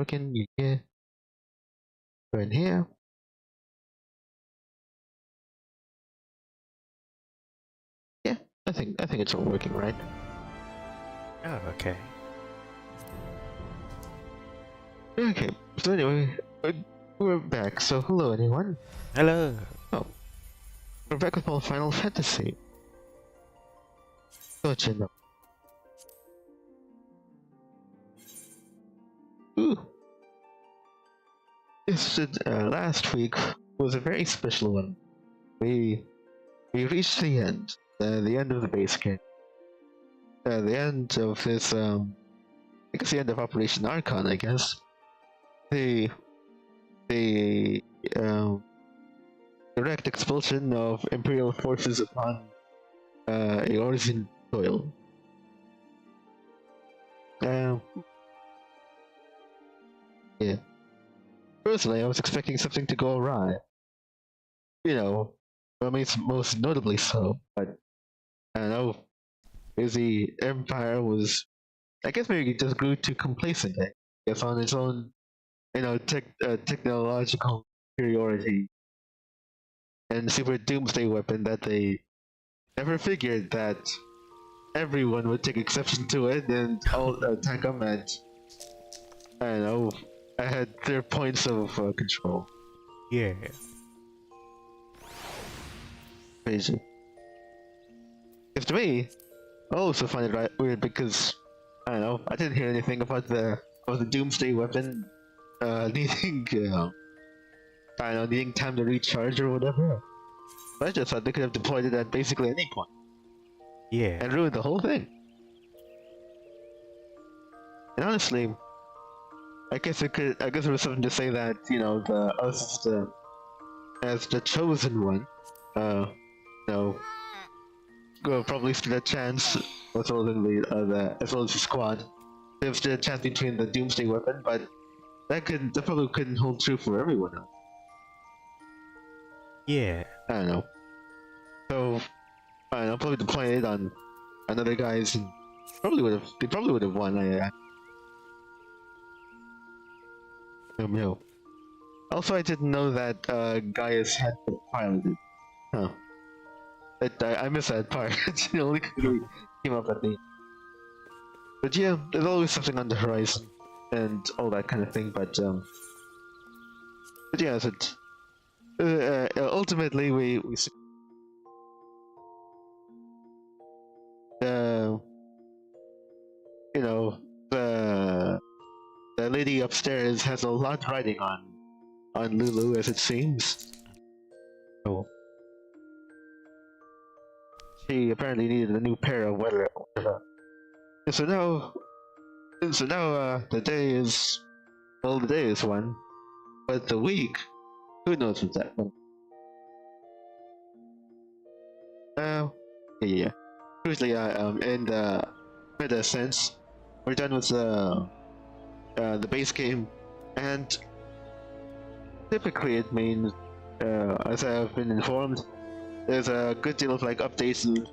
working? You here? We're in here. Yeah, I think it's all working, right? Oh, okay. Okay, so anyway, we're back. So hello everyone. Hello. Oh, we're back with more Final Fantasy. Gotcha. No. Ooh. This last week was a very special one. We reached the end of the base game. The end of this I guess the end of Operation Archon, I guess. The direct expulsion of Imperial forces upon Eorzean soil. Yeah. Personally, I was expecting something to go awry. You know, I mean, most notably so, but I don't know. The Empire was, I guess maybe it just grew too complacent, I guess, on its own, technological superiority and super doomsday weapon that they never figured that everyone would take exception to it and all attack them at, I don't know, at their points of control. Yeah. Crazy. If to me, I also find it right weird because I don't know, I didn't hear anything about the doomsday weapon needing I don't know, needing time to recharge or whatever. But I just thought they could have deployed it at basically any point. Yeah. And ruined the whole thing. And honestly, I guess there was something to say that, you know, us as the chosen one, you know, will probably stood a chance as well as the squad. There stood a chance between the doomsday weapon, but that probably couldn't hold true for everyone else. Yeah. I don't know. So I don't know, probably deploying it on other guys and they probably would have won. No. Also, I didn't know that Gaius had piloted. Huh. I missed that part. It only came up at me. But yeah, there's always something on the horizon and all that kind of thing. But yeah, ultimately we you know, the lady upstairs has a lot riding on Lulu, as it seems. Oh. She apparently needed a new pair of weather. And so now the day is one, but the week, who knows what's that one? Yeah. Usually, in the meta sense, we're done with the base game, and typically it means, as I've been informed, there's a good deal of like updates and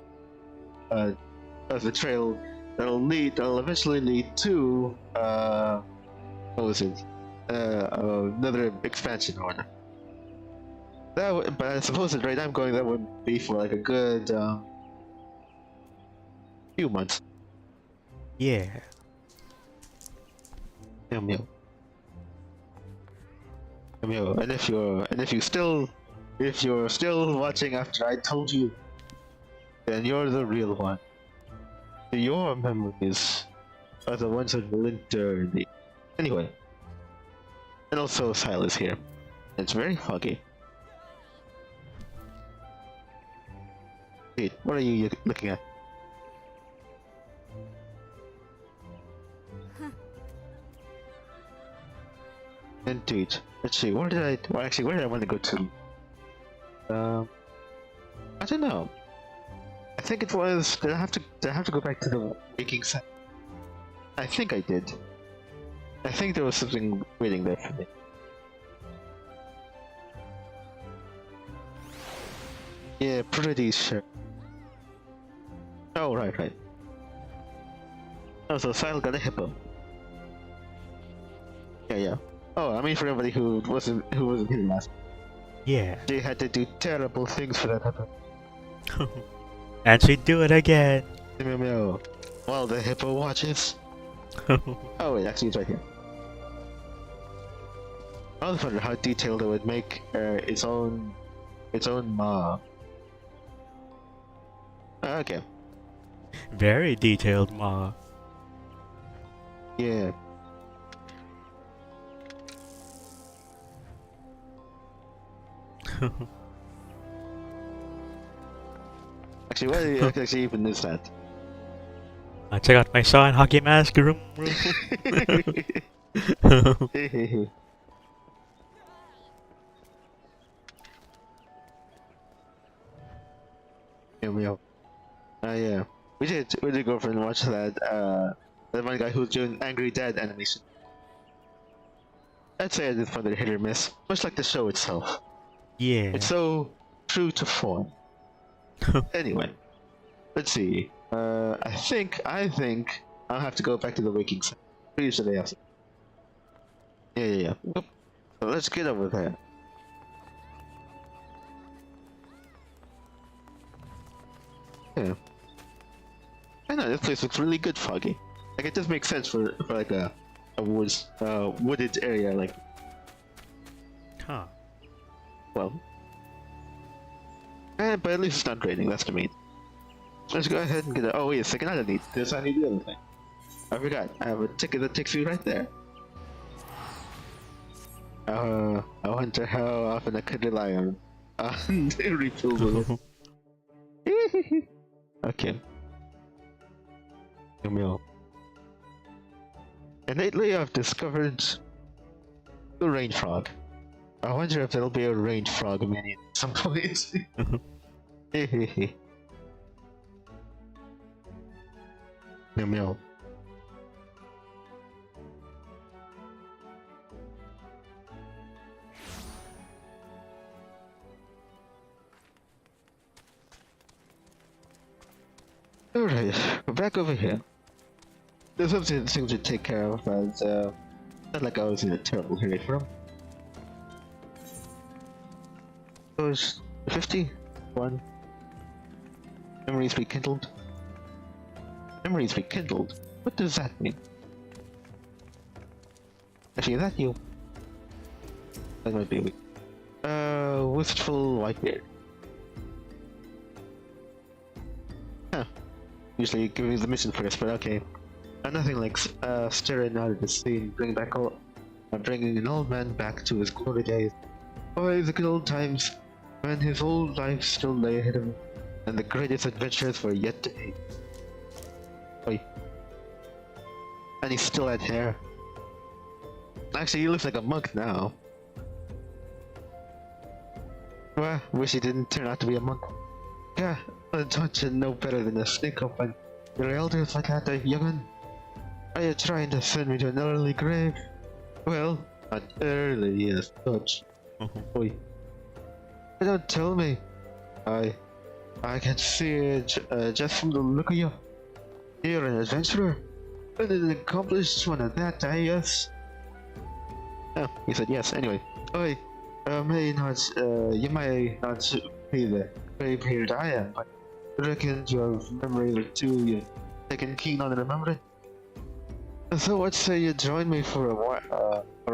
of the trail that'll eventually lead to what was it? Another expansion order. But I suppose at the rate I'm going, that would be for like a good few months. Yeah. And if you're still watching after I told you, then you're the real one. Your memories are the ones that will endure the. Anyway, and also Silas here. It's very foggy. Wait, what are you looking at? Indeed. Let's see. Where did I want to go to? I don't know. I think it was. Did I have to go back to the waking set? I think I did. I think there was something waiting there for me. Yeah, pretty sure. Oh, right. Oh, so Sil got a hippo. Yeah. Oh, I mean for everybody who wasn't here last. Yeah. They had to do terrible things for that hippo. And she do it again. Meow. While the hippo watches. Oh wait, actually it's right here. I always wonder how detailed it would make its own maw. Okay. Very detailed, ma. Yeah. Actually, what actually even is that? Check out my saw and hockey mask room. Meow. Yeah. We did go for and watch that that one guy who's doing Angry Dad animation. I'd say it's fun hit or miss, much like the show itself. Yeah. It's so true to form. Anyway, let's see. I think I'll have to go back to the waking side. Pretty sure they have. Yeah. Yep. So let's get over there. Yeah. I know this place looks really good, Foggy. Like it does make sense for like a wooded area like. Huh. Well. But at least it's not raining. That's the main. Let's go ahead and get it. Oh wait a second, I don't need this. I need the other thing. I forgot. I have a ticket that takes you right there. I wonder how often I could rely on refills with it. Okay. Meow. And lately I've discovered the rain frog. I wonder if there'll be a rain frog minion at some point. Meow. Alright, we're back over here. There's some things to take care of, but not like I was in a terrible hurry for them. Those 51 memories rekindled. Memories rekindled? What does that mean? Actually, is that you? That might be weak. Wistful Whitebeard. Huh. Usually give me the mission first, but okay. Nothing like staring out at the scene, bringing an old man back to his glory days. Oh, the good old times when his whole life still lay ahead of him, and the greatest adventures were yet to be. Oi. And he still had hair. Actually, he looks like a monk now. Well, wish he didn't turn out to be a monk. Yeah, don't you know better than a snake up when your elders like that, young'un? Are you trying to send me to an early grave? Well, not early as such. Oi. Don't tell me. I can see it just from the look of you. You're an adventurer. And an accomplished one at that, yes? Oh, he said yes, anyway. Oi, you may not be the gray-beard I am, but I reckon your memories are too you're taking keen on remembering. So what say you join me for a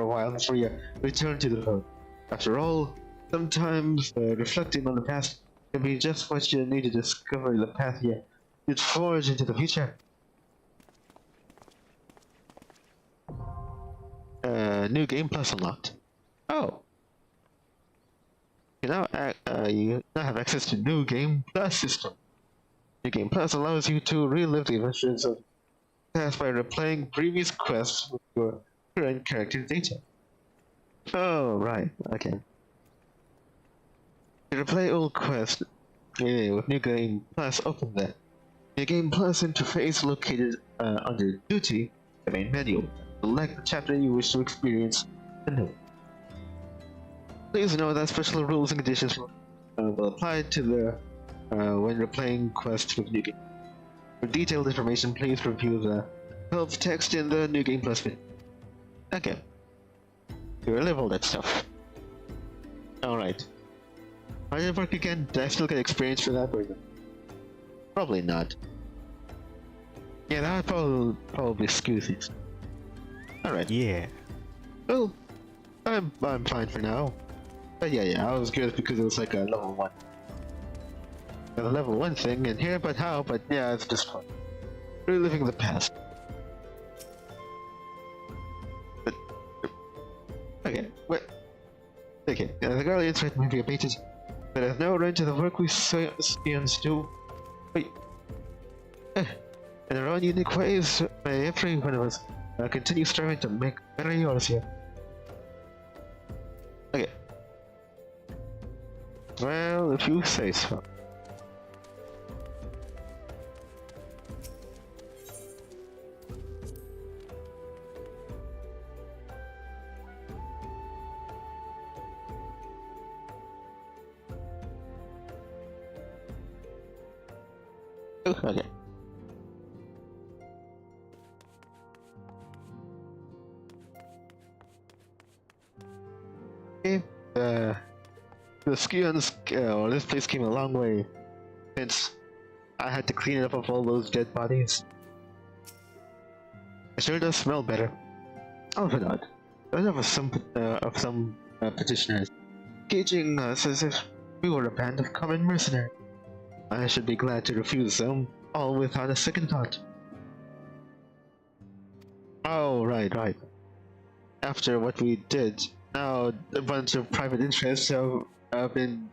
while before you return to the road? After all, sometimes reflecting on the past can be just what you need to discover the path you'd forge into the future. New game plus unlocked. Oh. You now have access to New Game Plus system. New Game Plus allows you to relive the adventures of the past by replaying previous quests with your current character data. Oh, right. Okay. You replay old quests with New Game Plus open there. New Game Plus interface located under Duty, the main menu. Select the chapter you wish to experience anew. Please know that special rules and conditions will apply to the when replaying quests with New Game. For detailed information, please review the help text in the New Game Plus video. Okay. to relive all that stuff. Alright. How did it work again? Did I still get experience for that? Or probably not. Yeah, that would probably skew things. Alright. Yeah. Well, I'm fine for now. But yeah, I was curious because it was like a level 1. A level 1 thing in here, but how? But yeah, it's just fun. Reliving the past. But, okay, wait. Okay, the Guardian threat may be abated, but there's no end to the work we Scions do. Wait. In our own unique ways, may every one of us continue striving to make better yours here. Okay. Well, if you say so. Okay. Okay. The Scions, or this place came a long way since I had to clean it up of all those dead bodies. It sure does smell better. Although not. Those of some petitioners engaging us as if we were a band of common mercenaries. I should be glad to refuse them, all without a second thought. Oh, right. After what we did, now a bunch of private interests have been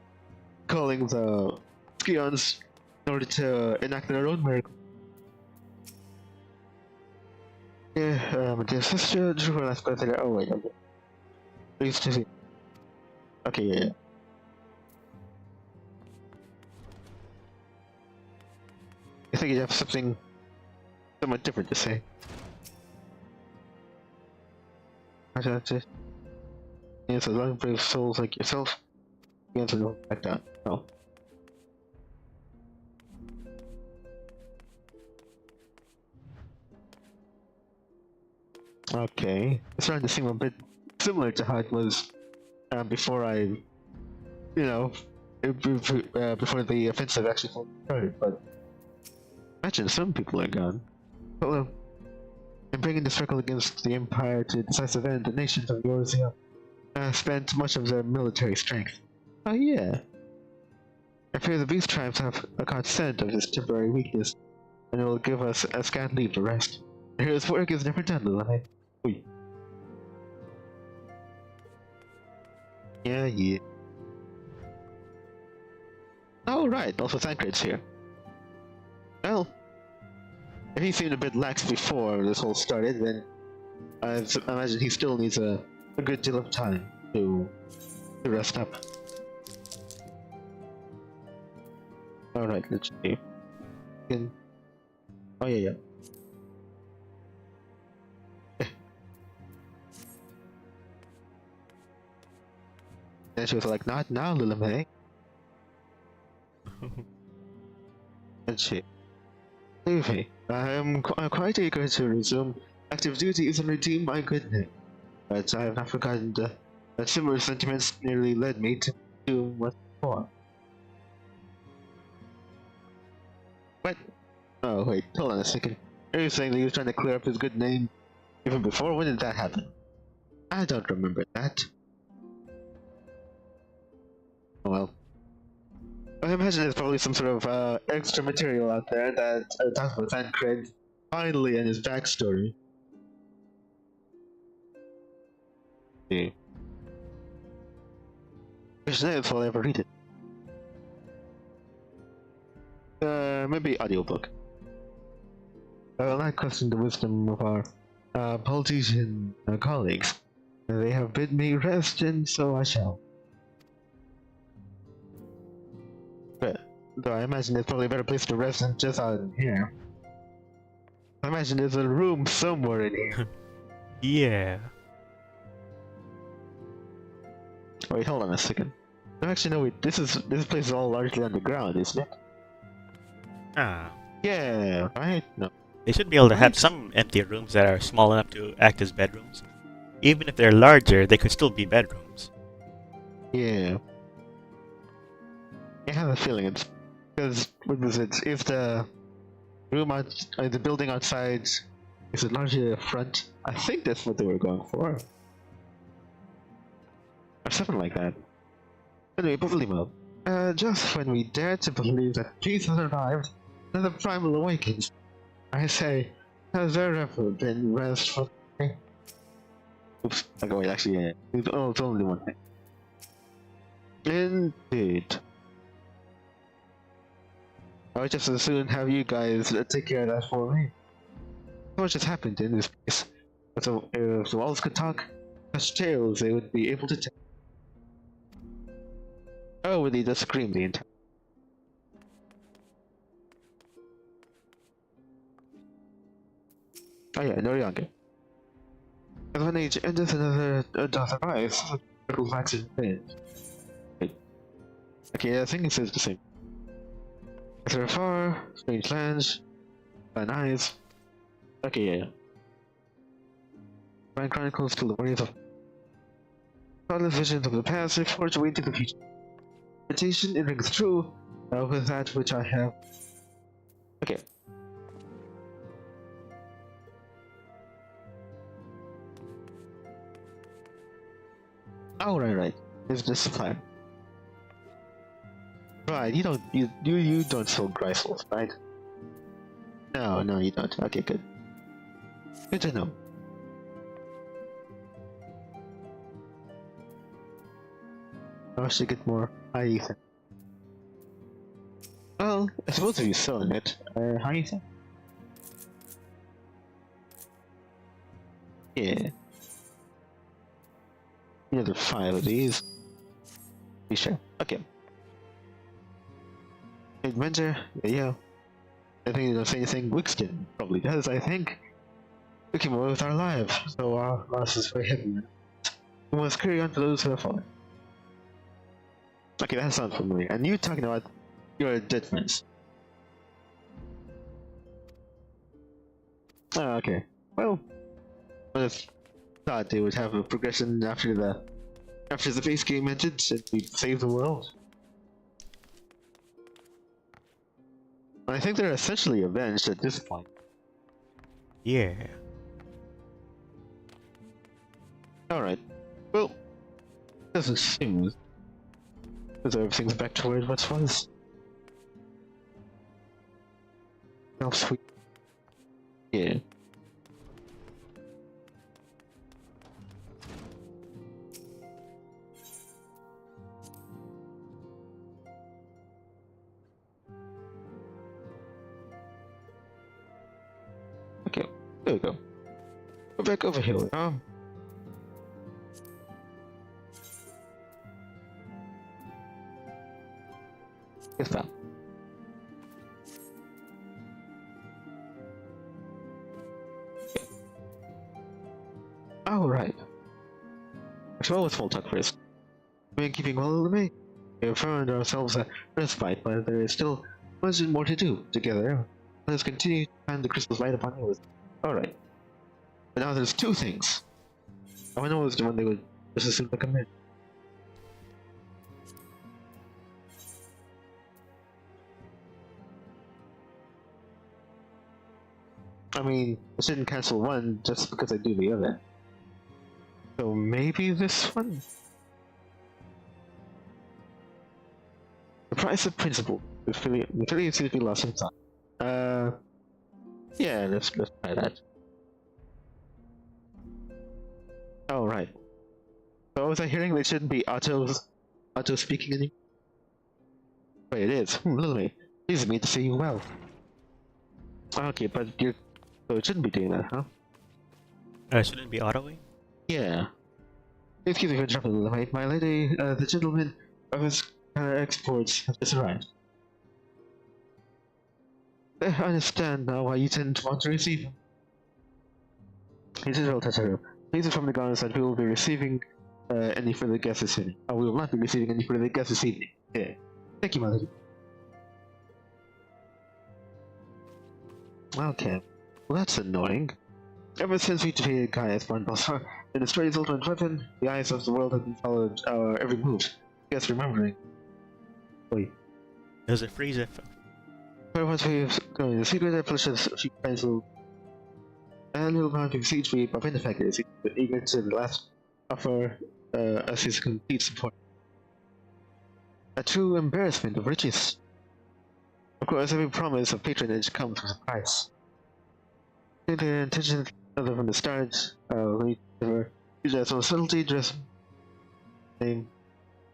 calling the Scions in order to enact their own miracle. Yeah, dear sister, drew her last birthday. Oh, wait, okay. Please to see. Okay, yeah. I think you have something somewhat different to say. Yes, as long brave souls like yourself, you answer no like that. No. Okay, it's starting to seem a bit similar to how it was before I, before the offensive actually started, but imagine some people are gone. Hello. In bringing the struggle against the Empire to a decisive end, the nations of Eurasia spent much of their military strength. Oh yeah. I fear the beast tribes have caught scent of this temporary weakness, and it will give us a scant leave to rest. The hero's work is never done, Lilith. Oi. Yeah. Oh right, also Thancred's here. Well, if he seemed a bit lax before this whole started, then I imagine he still needs a good deal of time to rest up. Alright, let's see. Oh yeah. And she was like, not now, Lilith. Let's see. Anyway, I'm quite eager to resume active duties and redeem my good name, but I have not forgotten that similar sentiments nearly led me to do what's before. What? Oh wait, hold on a second. Are you saying that he was trying to clear up his good name even before? When did that happen? I don't remember that. Oh well. I imagine there's probably some sort of extra material out there that talks about Thancred finally and his backstory. See. Which if I'll ever read it. Maybe audiobook. I will not question the wisdom of our politician colleagues. They have bid me rest, and so I shall. Though I imagine there's probably a better place to rest than just out in here. I imagine there's a room somewhere in here. Yeah. Wait, hold on a second. No, actually, no, wait. This place is all largely underground, isn't it? Ah. Yeah, right? No. They should be able to have some empty rooms that are small enough to act as bedrooms. Even if they're larger, they could still be bedrooms. Yeah. I have a feeling it's because what was it? If the room out, the building outside is it largely a front? I think that's what they were going for, or something like that. Anyway, Beverly Mill. Just when we dare to believe that peace has arrived, and the primal awakens, I say, has there ever been rest for me? Oops. Okay, wait, actually, yeah. It's only one thing. Indeed. I'll just as soon have you guys take care of that for me. So much has happened in this place. So if the walls could talk, such tales they would be able to tell. Oh, would they just scream the entire. Oh yeah, no younger. As one age enters another doth arise, circles wax in pain. Wait. Okay, I think it says the same. As there are far, strange lands, fine eyes. Okay, yeah. Ryan chronicles to the warriors of countless visions of the past, they forge away into the future. Meditation, it rings true with that which I have. Okay. Oh, right. There's this plan. Right, you don't sell Grisels, right? No, you don't. Okay, good. Good to know. I should get more IDK. Well, I suppose if you're selling it, how do you think? Yeah. Another 5 of these. Be sure. Okay. Adventure, yeah. I think you don't say anything. Wixton probably does, I think. We came away with our lives, so our loss is very heavy. We must carry on for those who have fallen. Okay, that sounds familiar. And you talking about your dead friends. Oh, okay. Well, I just thought they would have a progression after the base game ended and we saved the world. I think they're essentially avenged at this point. Yeah. Alright. Well, doesn't seem as though everything's back to where it once was. Oh, sweet. Yeah. Okay, there we go. Go back over here. Yes, pal. Okay. Oh, right. As well as full tuck risk. We've been keeping well in the May. We have found ourselves a respite, but there is still much more to do together. Let's continue to find the crystal's light upon you. Alright. But now there's 2 things. I know was the one they would just as soon come in. I mean, I shouldn't cancel one just because I do the other. So maybe this one? The price of principle. The affiliate seems to be lost in time. Yeah, let's try that. Oh, right. So was I hearing they shouldn't be auto speaking anymore? Wait, it is. Lily, please me to see you well. Okay, but so it shouldn't be doing that, huh? Shouldn't it be autoing? Yeah. Excuse me for interrupting, Lily. My lady, the gentleman of his exports have just arrived. I understand now why you tend to want to receive him. He says, please inform the guards that we will be receiving any further guests this evening. We will not be receiving any further guests this evening. Yeah. Thank you, my lady. Okay. Well, that's annoying. Ever since we defeated Gaia's Barnboss, In destroying his ultimate weapon, the eyes of the world have been followed our every move. Yes, remembering. Wait. Does it freeze if... But once we've gone the secret that pushes a few pencil and will bound to siege me by benefactors, eager to the last offer us his complete support. A true embarrassment of riches. Of course, every promise of patronage comes with a price. The intention other from the start, we never use that some subtlety, just name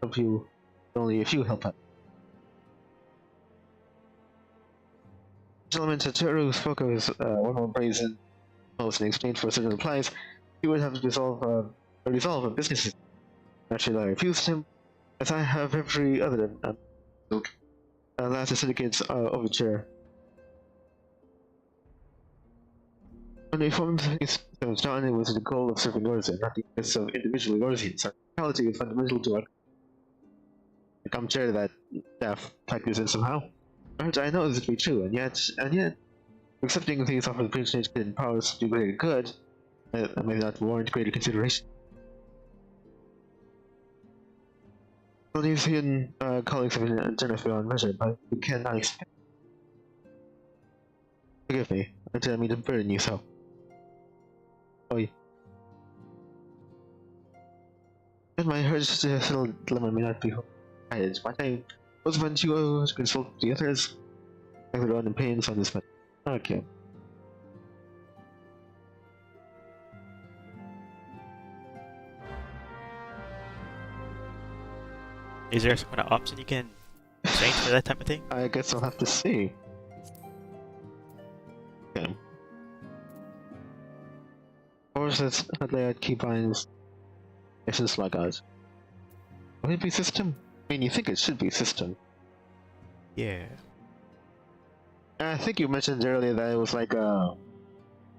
of you, only a few help out. Gentleman Satoru spoke of his one more brazen post in exchange for certain supplies. He would have to resolve a business. Naturally, I refused him, as I have every other last the syndicate's overture. When they formed his John, it was the goal of serving Orzen, not the interests of individual Orzians. Our equality is fundamental to our commentary that staff practices somehow. But I know this to be true, and yet, accepting these offers of patronage could empower us to do greater good, that may not warrant greater consideration. Well, these hidden colleagues have been generous beyond measure, but we cannot expect. Forgive me, I didn't mean to burden you so. Oh, yeah. And my urge to settle dilemma may not be guided. My time was when you consult the others. I would run in pains on this matter. Okay. Is there some kind of option you can change for that type of thing? I guess I'll have to see. Okay. Or is it that they had keybinds? It's just like us. Will it be system? I mean, you think it should be system. Yeah. I think you mentioned earlier that it was like, what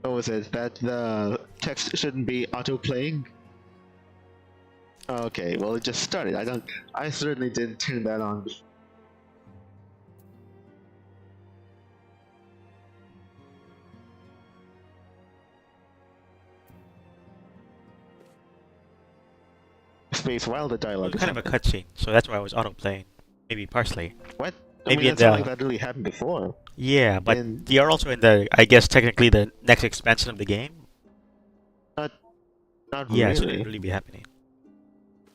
was it? That the text shouldn't be auto-playing? Okay, well it just started. I certainly didn't turn that on. Space while the dialogue is Kind of a cutscene, so that's why I was auto-playing. Maybe partially. What? I Maybe mean, in that's not the... like that really happened before. Yeah, but they are also in the, I guess technically the next expansion of the game. Not Yeah, really. so it would really be happening.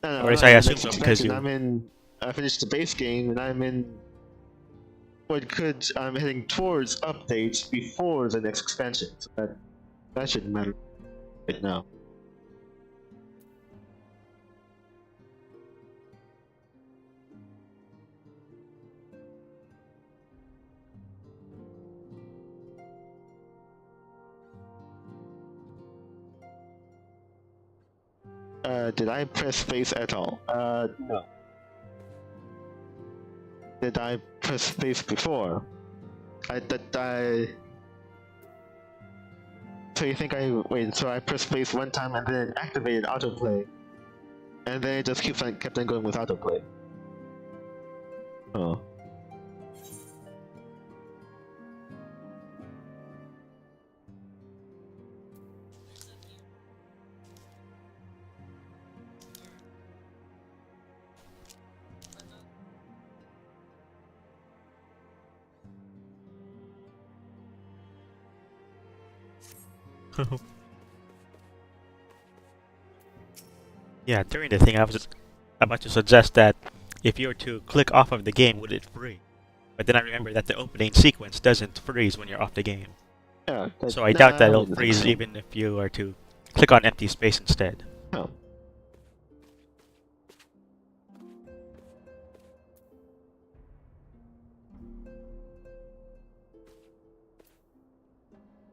No, Or at least I'm I in the assume next so because expansion. I finished the base game and I'm in I'm heading towards updates before the next expansion. So that shouldn't matter right now. Did I press space at all? No. Did I press space before? So you think so I pressed space one time and then it activated autoplay. And then it just kept on going with autoplay. Oh. Yeah, during the thing I was about to suggest that if you were to click off of the game, would it freeze? But then I remember that the opening sequence doesn't freeze when you're off the game. Yeah, so I doubt that it'll freeze even if you were to click on empty space instead. Oh.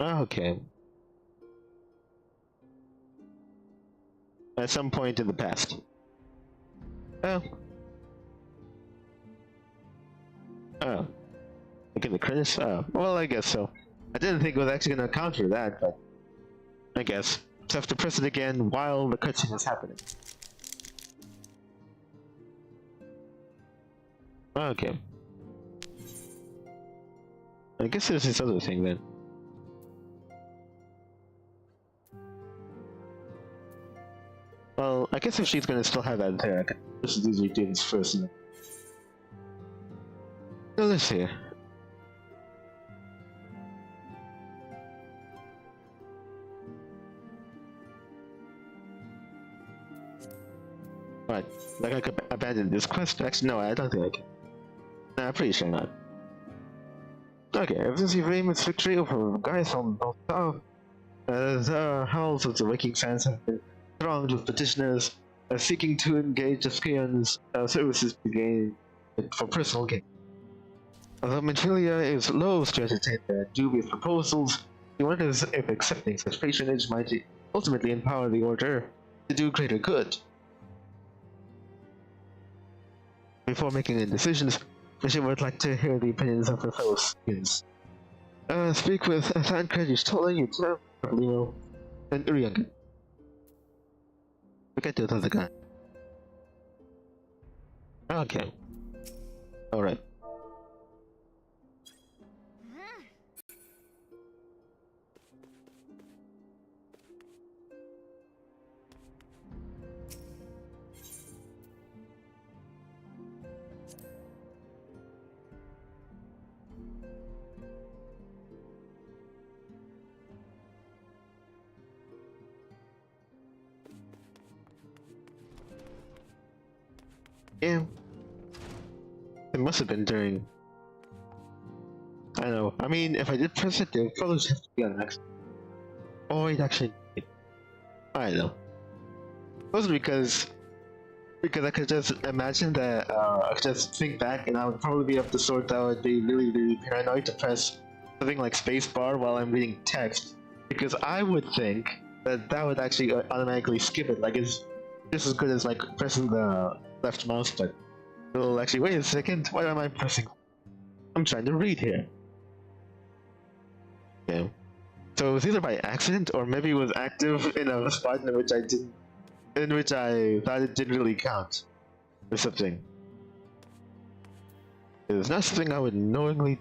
Okay. At some point in the past. Oh. Oh. Look at the credits? Oh. Well, I guess so. I didn't think it was actually going to counter that, but I guess. So I have to press it again while the cutscene is happening. Okay. I guess there's this other thing then. Well, I guess if she's gonna still have that there, I can just easily do this first. So let's see. Right, like I could abandon this quest? Actually, no, I don't think I can. Nah, I'm pretty sure not. Okay, ever since you've aimed victory over guys on top, the halls of the Waking Sands have been thronged with petitioners seeking to engage the Squeenix services to gain for personal gain. Although Minfilia is loath to entertain their dubious proposals, he wonders if accepting such patronage might ultimately empower the Order to do greater good. Before making any decisions, she would like to hear the opinions of her fellow students. Speak with Thancred, Stola, Yuta, Leo, and Urianga. Forget the other guy. Okay. Alright. Yeah. It must have been during... I know. I mean, if I did press it, it would probably just have to be on next. Oh, it actually... I know. Mostly because I could just imagine that, I could just think back and I would probably be of the sort that would be really paranoid to press something like spacebar while I'm reading text. Because I would think that that would actually automatically skip it, like it's just as good as like pressing the left mouse button. Well, actually, wait a second, why am I pressing? I'm trying to read here. Okay. So it was either by accident or maybe it was active in a spot in which I thought it didn't really count. Or something. It was not something I would knowingly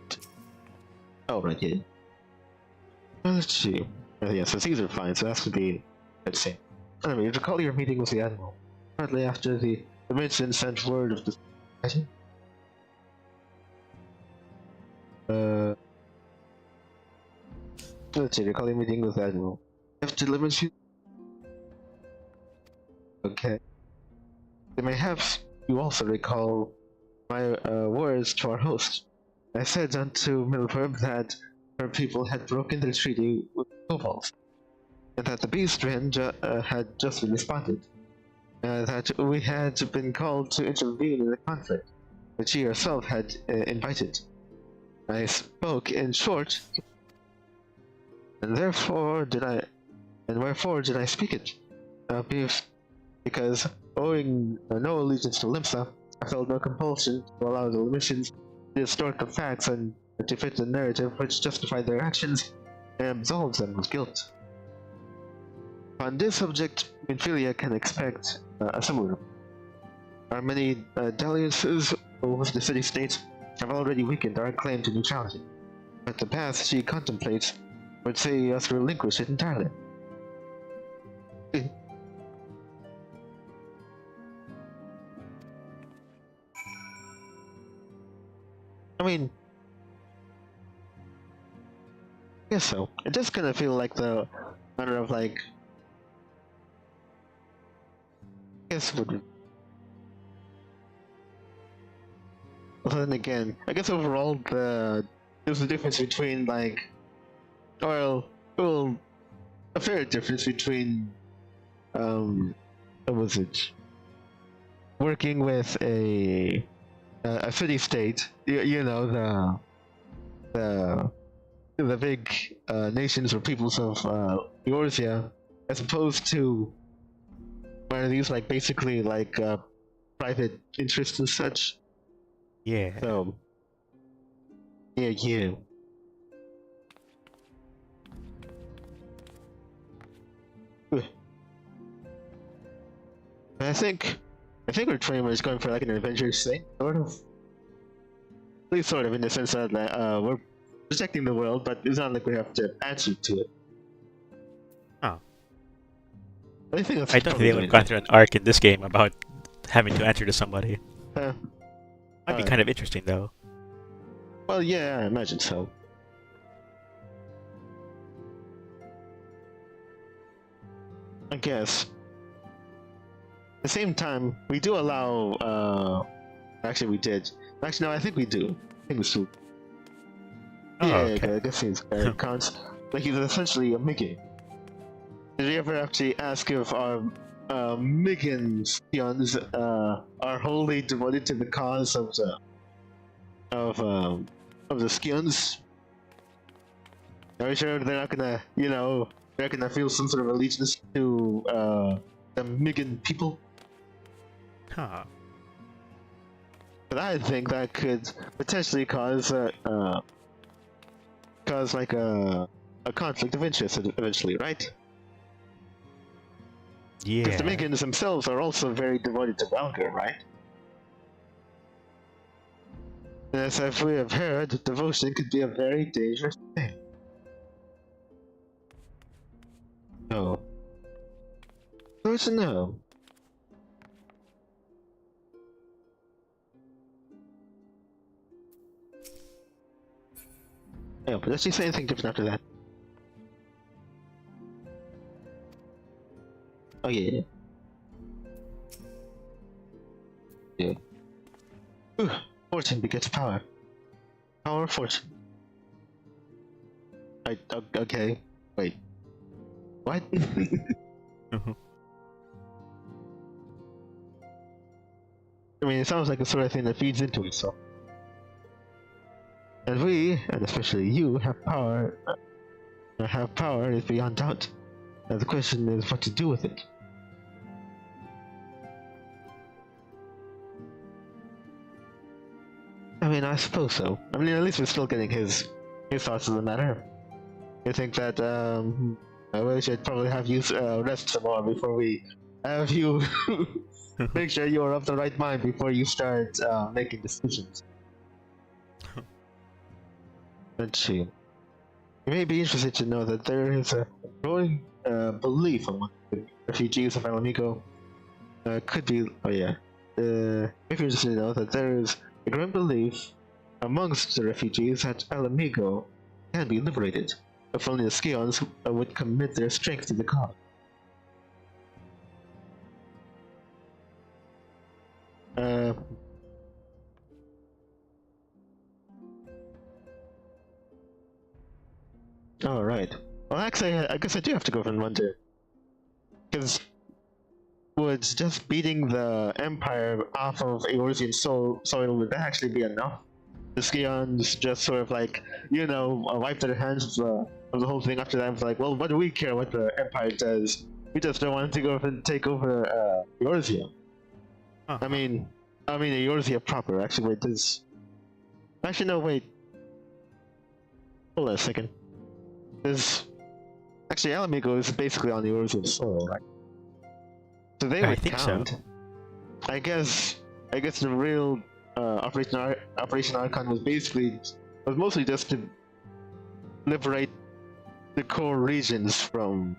oh, right here. Let's see. Yeah, so these are fine, so that's to be let's see. Anyway, recall your meeting with the Admiral. Shortly after the Midson sent word of the let's see, recall your meeting with the Admiral. After the Midson. Okay. You may have you also recall my words to our host. I said unto Milford that her people had broken their treaty with kobolds, and that the beast range had just been responded. That we had been called to intervene in the conflict, which she herself had invited. I spoke in short, and wherefore did I speak it? Because owing no allegiance to Limsa, I felt no compulsion to allow the missions to distort the facts and to fit the narrative which justified their actions and absolves them of guilt. On this subject, Minfilia can expect a similar. Our many dalliances with the city-states have already weakened our claim to neutrality, but the path she contemplates would see us relinquish it entirely. I mean, I guess so. It does kind of feel like the matter of like, I guess would. But then again, I guess overall there's a difference between like, well, a fair difference between, what was it? Working with a city-state, you know, the big nations or peoples of Eorzea, as opposed to one of these like basically like private interests and such. Yeah. So yeah. I think our trainer is going for like an adventurous thing, sort of. At least sort of, in the sense that we're protecting the world, but it's not like we have to answer to it. Oh. I think that's I don't think they would have gone through an arc in this game about having to answer to somebody. Might be kind of interesting, though. Well, yeah, I imagine so. I guess. At the same time, we do allow, actually we did. Actually, no, I think we do. I think we still... Oh, yeah, okay. I guess he's counts. Like, he's essentially a Mickey. Did you ever actually ask if our Migan Scions are wholly devoted to the cause of the Scions? Are you sure they're not gonna, you know, they're gonna feel some sort of allegiance to the Migan people? Huh. But I think that could potentially cause like a conflict of interest eventually, right? Yeah. Because the Migans themselves are also very devoted to Valgar, right? And as if we have heard, devotion could be a very dangerous thing. No. So it's a no. Yeah, but does she say anything different after that? Oh yeah. Yeah. Ooh, fortune begets power. Power of fortune. Okay. Wait. What? I mean, it sounds like the sort of thing that feeds into itself. And we, and especially you, have power. Have power is beyond doubt. Now the question is what to do with it. I mean, I suppose so. I mean, at least we're still getting his thoughts on the matter. I think that we should probably have you rest some more before we have you make sure you are of the right mind before you start making decisions. Let's see. You may be interested to know that there is a growing belief among the refugees of Alamigo. Could be. Oh yeah. If you're interested to know that there is a growing belief amongst the refugees that Alamigo can be liberated, if only the Scions would commit their strength to the cause. Alright. Well, actually, I guess I do have to go for one day. Because would just beating the Empire off of Eorzean soil, would that actually be enough? The Scions just sort of like, you know, wipe their hands of the whole thing after that. It's like, well, what do we care what the Empire does? We just don't want to go and take over Eorzea. I mean Eorzea proper. Actually, wait, this. Actually, no, wait. Hold on a second. Because actually, Alamigo is basically on the Eorzean soil, right? So they would count. So. I guess the real Operation Archon was mostly just to liberate the core regions from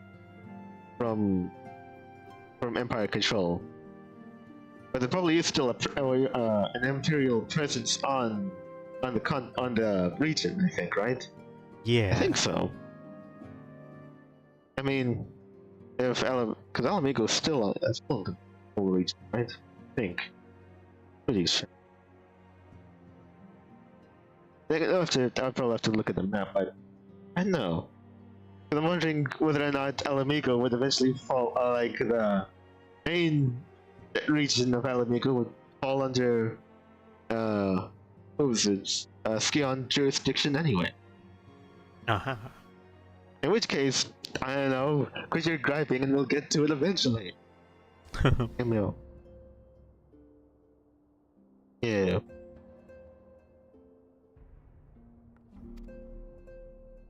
Empire control. But there probably is still an Imperial presence on the region, I think, right? Yeah. I think so. I mean, because Alamigo is still in the whole region, right? I think. Pretty sure. I'll probably have to look at the map, but I don't know. I'm wondering whether or not Alamigo would eventually fall, like the main region of Alamigo would fall under, what was it? Scion jurisdiction anyway. Uh-huh. In which case, I don't know, quit your griping and we'll get to it eventually. Emil. Yeah.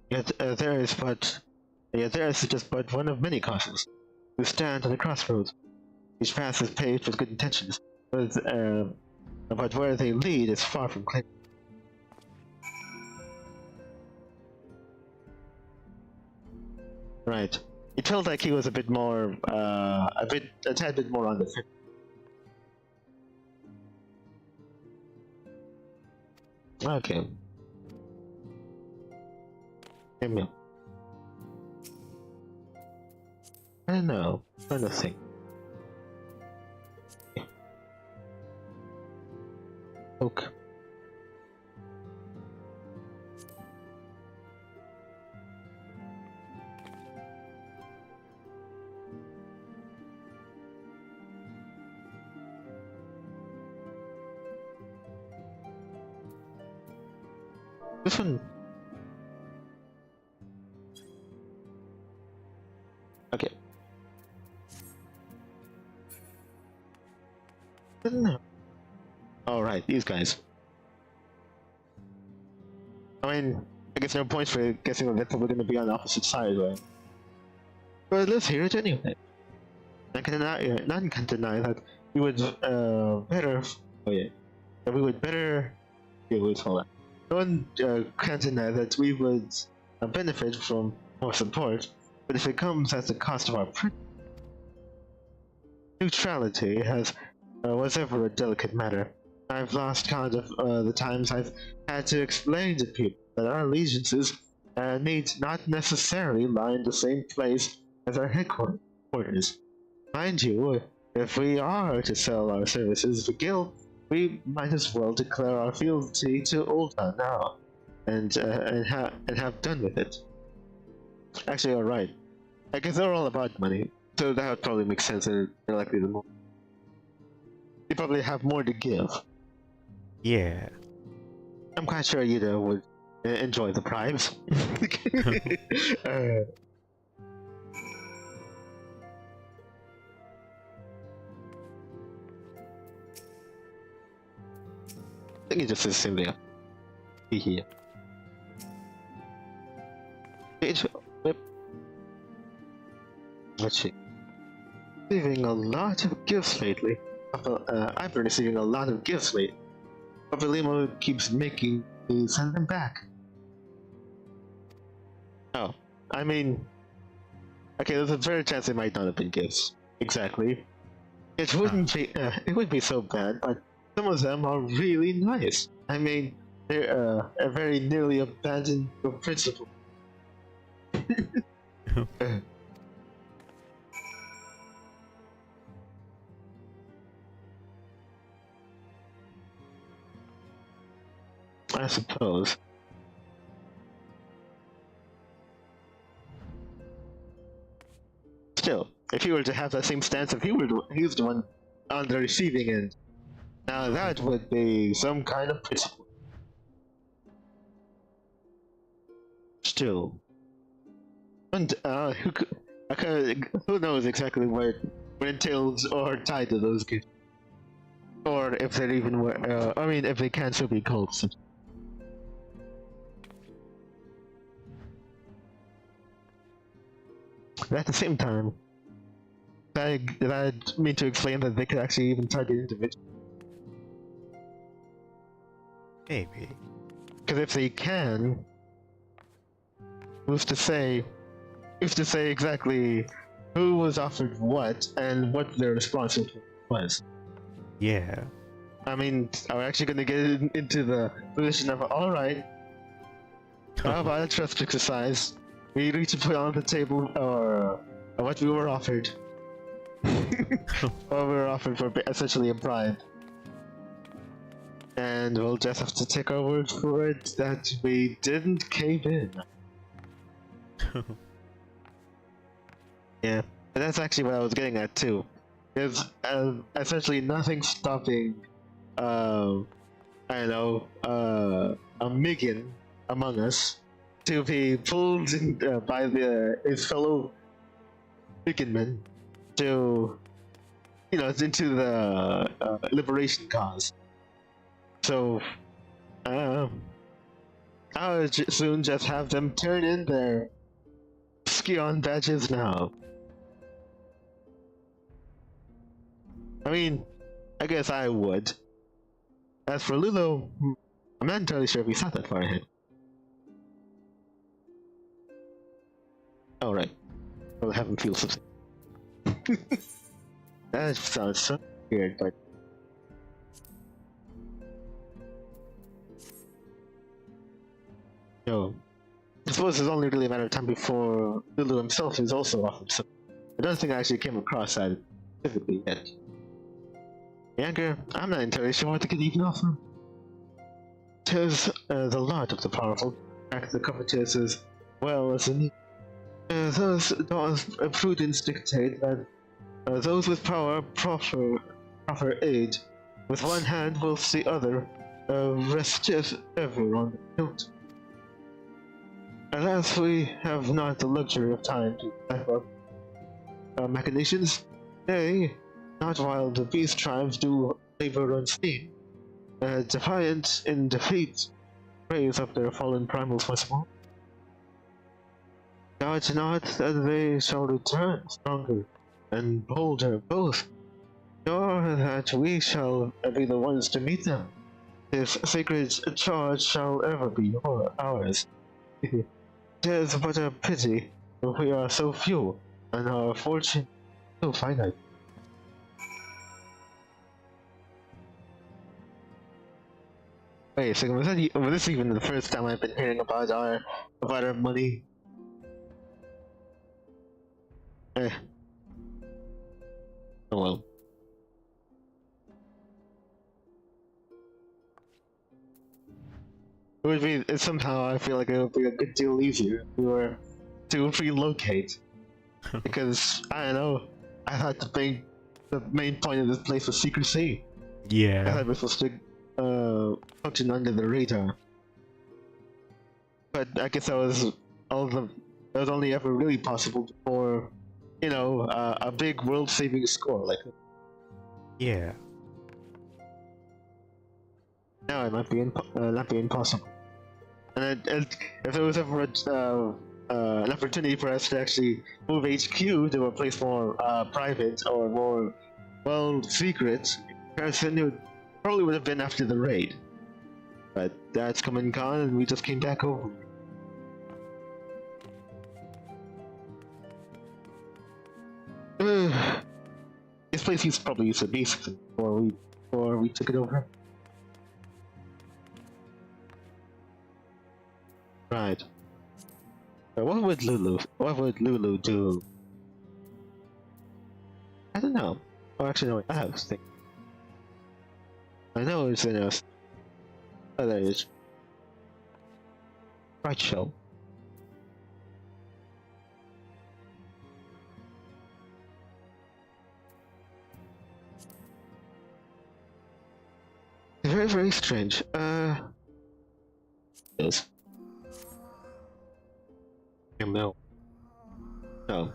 Yet there is just but one of many causes. We stand at a crossroads. Each path is paved with good intentions, but where they lead is far from clear. Right. it felt like he was a bit more, a tad bit more on the fence. Okay. Maybe. I don't know. I'm trying to think. Okay. This one. Okay. I don't know. Alright, these guys. I mean, I guess no points for guessing that they're probably going to be on the opposite side, right? But let's hear it anyway. I can deny, none can deny that we would better. Oh yeah, that we would better. Yeah, wait, hold on. No one can deny that we would benefit from more support, but if it comes at the cost of our neutrality, was ever a delicate matter. I've lost count of the times I've had to explain to people that our allegiances need not necessarily lie in the same place as our headquarters. Mind you, if we are to sell our services for Guild, we might as well declare our fealty to Ulta now, and have done with it. Actually, alright. I guess they're all about money, so that would probably make sense and they're likely the more. They probably have more to give. Yeah. I'm quite sure Yuta would enjoy the bribes. I think he just assumed they be here. Let's see. Receiving a lot of gifts lately. I've been receiving a lot of gifts lately. Papa Limo keeps making me send them back. Oh, I mean, okay, there's a very chance they might not have been gifts. Exactly. It wouldn't be. It would be so bad, but some of them are really nice. I mean, they're very nearly abandoned your principle. I suppose. Still, if he were to have that same stance, if he was the one on the receiving end, now that would be some kind of principle. Still, and who knows exactly what entails or tied to those gifts, or if they're even I mean, if they can still be called. But at the same time, that mean to explain that they could actually even target individuals. Maybe. Because if they can, who's to say exactly who was offered what and what their response was? Yeah. I mean, are we actually going to get into the position of, alright, how about a trust exercise? We need to put on the table what we were offered. What we were offered for essentially a bribe. And we'll just have to take our word for it that we didn't cave in. Yeah, but that's actually what I was getting at too. There's essentially nothing stopping, I don't know, a Migan among us to be pulled in, by his fellow Migan to, into the liberation cause. So, I'll soon just have them turn in their Skion badges now. I mean, I guess I would. As for Lulo, I'm not entirely sure if we thought that far ahead. Oh, right. I'll have him feel something. That sounds so weird, but no. I suppose it's only really a matter of time before Lulu himself is also offered, so I don't think I actually came across that specifically yet. Younger, I'm not entirely sure what they could even offer. Tis the lot of the powerful, back the covetous as well as the need. Thus does prudence dictate that those with power proffer aid with one hand whilst the other resteth ever on the hilt. Alas, we have not the luxury of time to type up machinations. Nay, not while the beast tribes do labor unseen, defiant in defeat, raise up their fallen primals once more. Doubt not that they shall return stronger and bolder both, nor that we shall be the ones to meet them. This sacred charge shall ever be ours. 'Tis but a pity we are so few, and our fortune so finite. Wait a second, was this even the first time I've been hearing about our money? Oh well. It would be, somehow I feel like it would be a good deal easier if we were to relocate. Because, I don't know, I thought the main point of this place was secrecy. Yeah. I thought we were supposed to function under the radar. But I guess that was only ever really possible for, you know, a big world-saving score like that. Yeah. Now it might be not be impossible. And if there was ever an opportunity for us to actually move HQ to a place more private or more, well, secret, comparison, it probably would have been after the raid. But that's come and gone, and we just came back over. This place probably used to be something before we took it over. Right. What would Lulu do? I don't know. Oh, actually, no. I have a thing. I know it's in a. Oh, there it is. Right show. Very, very strange. Yes. No. No.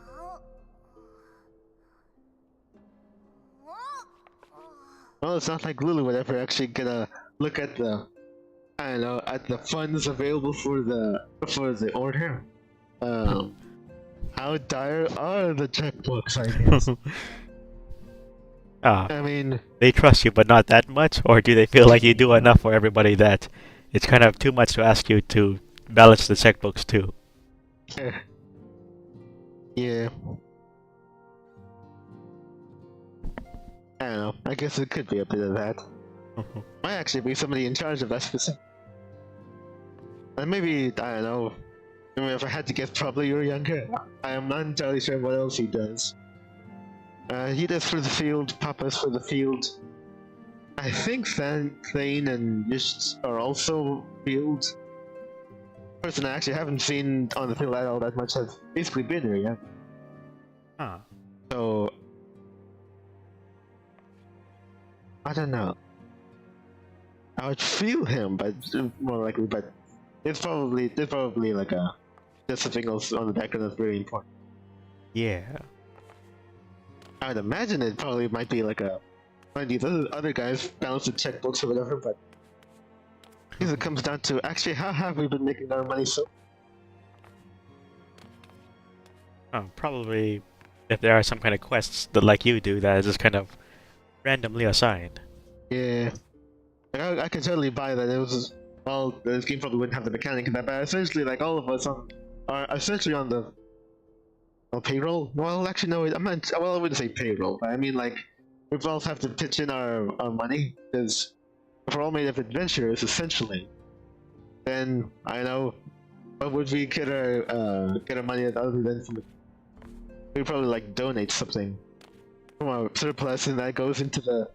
Well, it's not like Lulu would ever actually get a look at the, I don't know, at the funds available for the order. How dire are the checkbooks, I guess? I mean, they trust you, but not that much, or do they feel like you do enough for everybody that it's kind of too much to ask you to balance the checkbooks too? Yeah. I don't know. I guess it could be a bit of that. Might actually be somebody in charge of that specific. And maybe, I don't know. I mean, if I had to guess, probably you're younger. I am not entirely sure what else he does. He does for the field, Papa's for the field. I think Thane and Yist are also field. Person I actually haven't seen on the field at all that much has basically been here yet. Huh. So I don't know. I would feel him, but more likely, but there's probably like just something else on the background that's very important. Yeah. I would imagine it probably might be like one of these other guys balance the checkbooks or whatever, but I guess it comes down to actually how have we been making our money so? Probably if there are some kind of quests that, like you do, that is just kind of randomly assigned. Yeah. Like, I can totally buy that. It was just, well, this game probably wouldn't have the mechanic in that, but essentially, like all of us are essentially on the Well, payroll? Well, actually, no, I meant, well, I wouldn't say payroll, but I mean, like, we both have to pitch in our money, because if we're all made of adventurers, essentially, then, I know, what would we get our money at other than from, we'd probably, like, donate something from our surplus, and that goes into the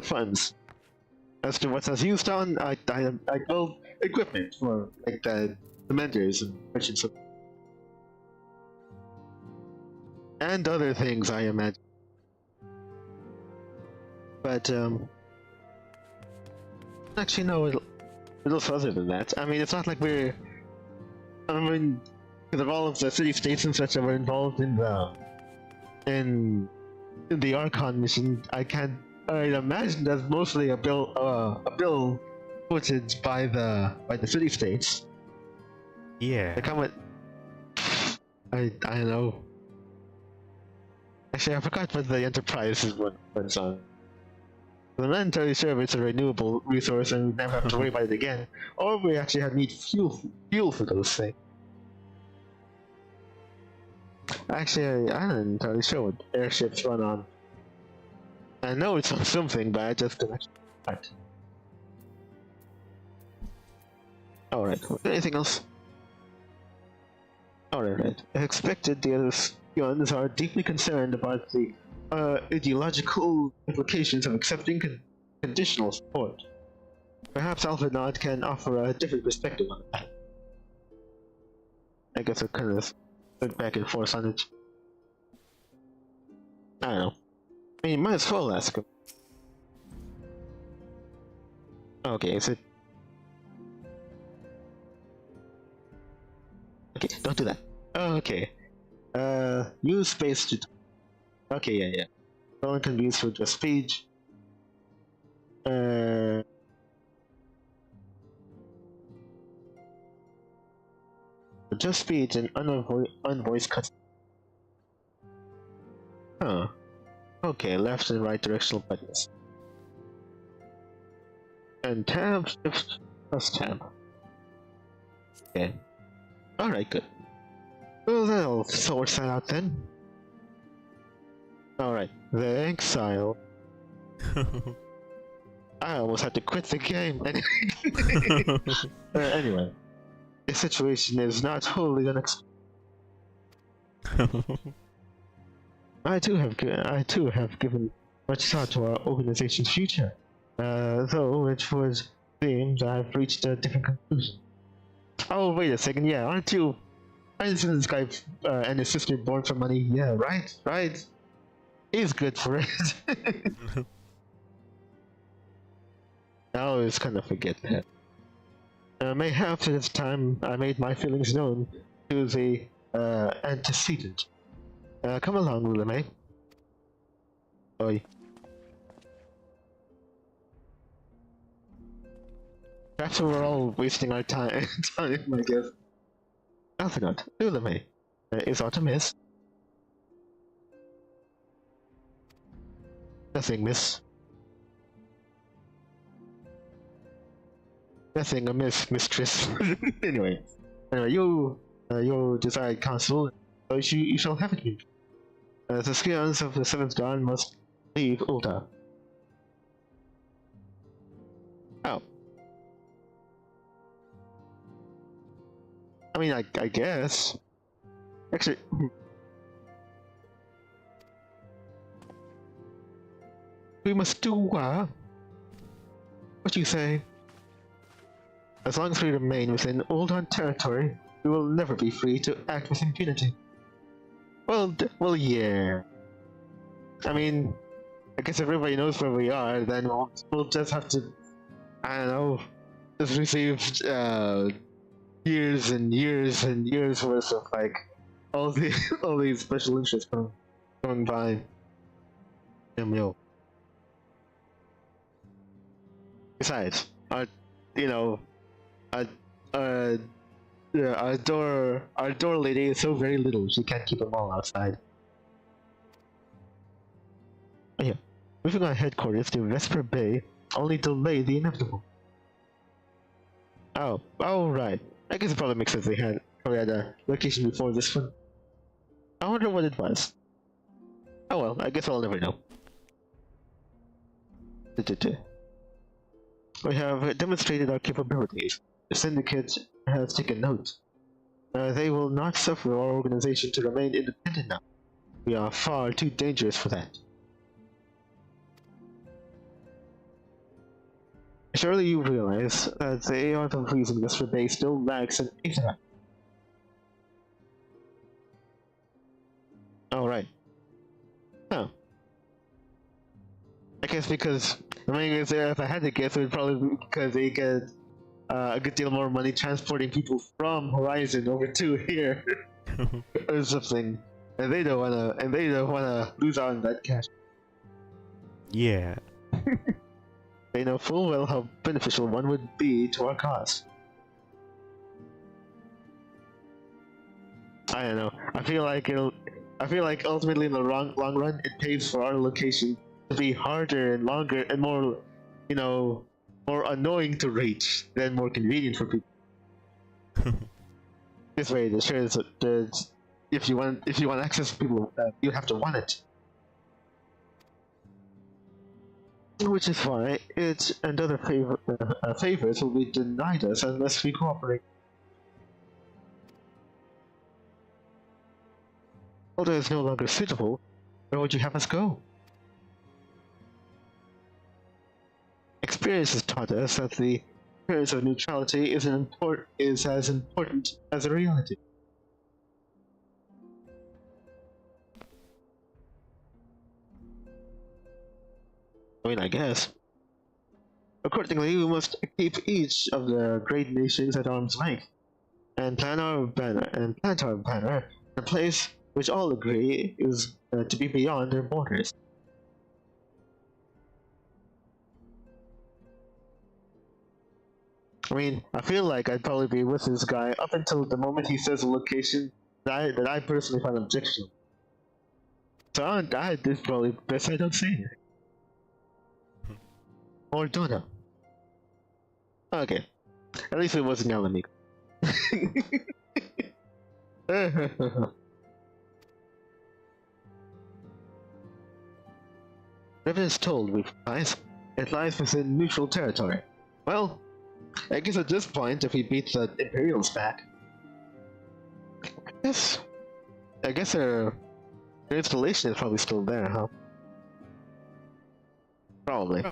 funds. As to what that's used on, I build equipment for, like, the vendors and merchants and other things, I imagine. But actually no, it's also other than that. I mean, it's not like we're, I mean, because of all of the city-states and such that were involved in the Archon mission, I'd imagine that's mostly a bill footed by the city-states. Yeah. They come with, I don't know. Actually, I forgot what the Enterprise is what's on. I'm not entirely sure if it's a renewable resource and we never have to worry about it again, or we actually need fuel for those things. Actually, I'm not entirely sure what airships run on. I know it's on something, but I just don't actually. Right. Alright, anything else? Alright, expected the other Scions are deeply concerned about the ideological implications of accepting conditional support. Perhaps Alpha Nod can offer a different perspective on that. I guess I kind of went back and forth on it. I don't know. I mean, might as well ask him. Okay, is it? Okay, don't do that. Okay. Use space to... Okay, yeah. Rolling can be used for just speech. Just speech and unvoiced cut. Huh. Okay, left and right directional buttons. And tab, shift, plus tab. Okay. Alright, good. Well, that'll sort that out then. Alright, the exile. I almost had to quit the game. Anyway, the situation is not wholly unexpected. I too have given much thought to our organization's future, though it would seem that I've reached a different conclusion. Oh, wait a second, yeah, aren't this guy and his sister born for money? Yeah, right. He's good for it. I always kind of forget that. Mayhaps it is time I made my feelings known to the antecedent. Come along, Lulame. Oi. Perhaps we're all wasting our time, I guess. Nothing not. Lulame. Is aught amiss? Nothing, miss. Nothing amiss, mistress. Anyway, you desired counsel, so you shall have it. The Scions of the Seventh Dawn must leave Ulta. Oh. I mean, I guess. Actually, we must do what you say. As long as we remain within Uldan territory, we will never be free to act with impunity. Well, yeah. I mean, I guess everybody knows where we are, then we'll just have to, I don't know, just receive years and years and years worth of, like, all these special interests going by. Yo. Besides, our door lady is so very little, she can't keep them all outside. Oh yeah, moving our headquarters to Vesper Bay only delay the inevitable. Oh right. I guess it probably makes sense they had a location before this one. I wonder what it was. Oh well, I guess I'll never know. We have demonstrated our capabilities. The Syndicate has taken note. They will not suffer our organization to remain independent now. We are far too dangerous for that. Surely you realize that they are the reason this rebate still lacks an Ethernet. Alright. Oh. I guess because, I mean, if I had to guess, it would probably be because they get a good deal more money transporting people from Horizon over to here. Or something. And they don't wanna lose out on that cash. Yeah. They know full well how beneficial one would be to our cause. I don't know. I feel like ultimately in the long run, it pays for our location to be harder and longer and more, more annoying to reach than more convenient for people. This way, the shares that if you want access to people, you have to want it. Which is why it and other favors will be denied us unless we cooperate. Although it's no longer suitable, where would you have us go? Experience has taught us that the appearance of neutrality is as important as a reality. I mean, I guess. Accordingly, we must keep each of the great nations at arm's length, and plant our banner in a place which all agree is to be beyond their borders. I mean, I feel like I'd probably be with this guy up until the moment he says a location that I personally find objectionable. So it's probably best I don't say anything. Or Donna. Okay. At least it wasn't Alamico. Whatever is told, we realize, it lies within neutral territory. Well, I guess at this point, if we beat the Imperials back, I guess their installation is probably still there, huh? Probably.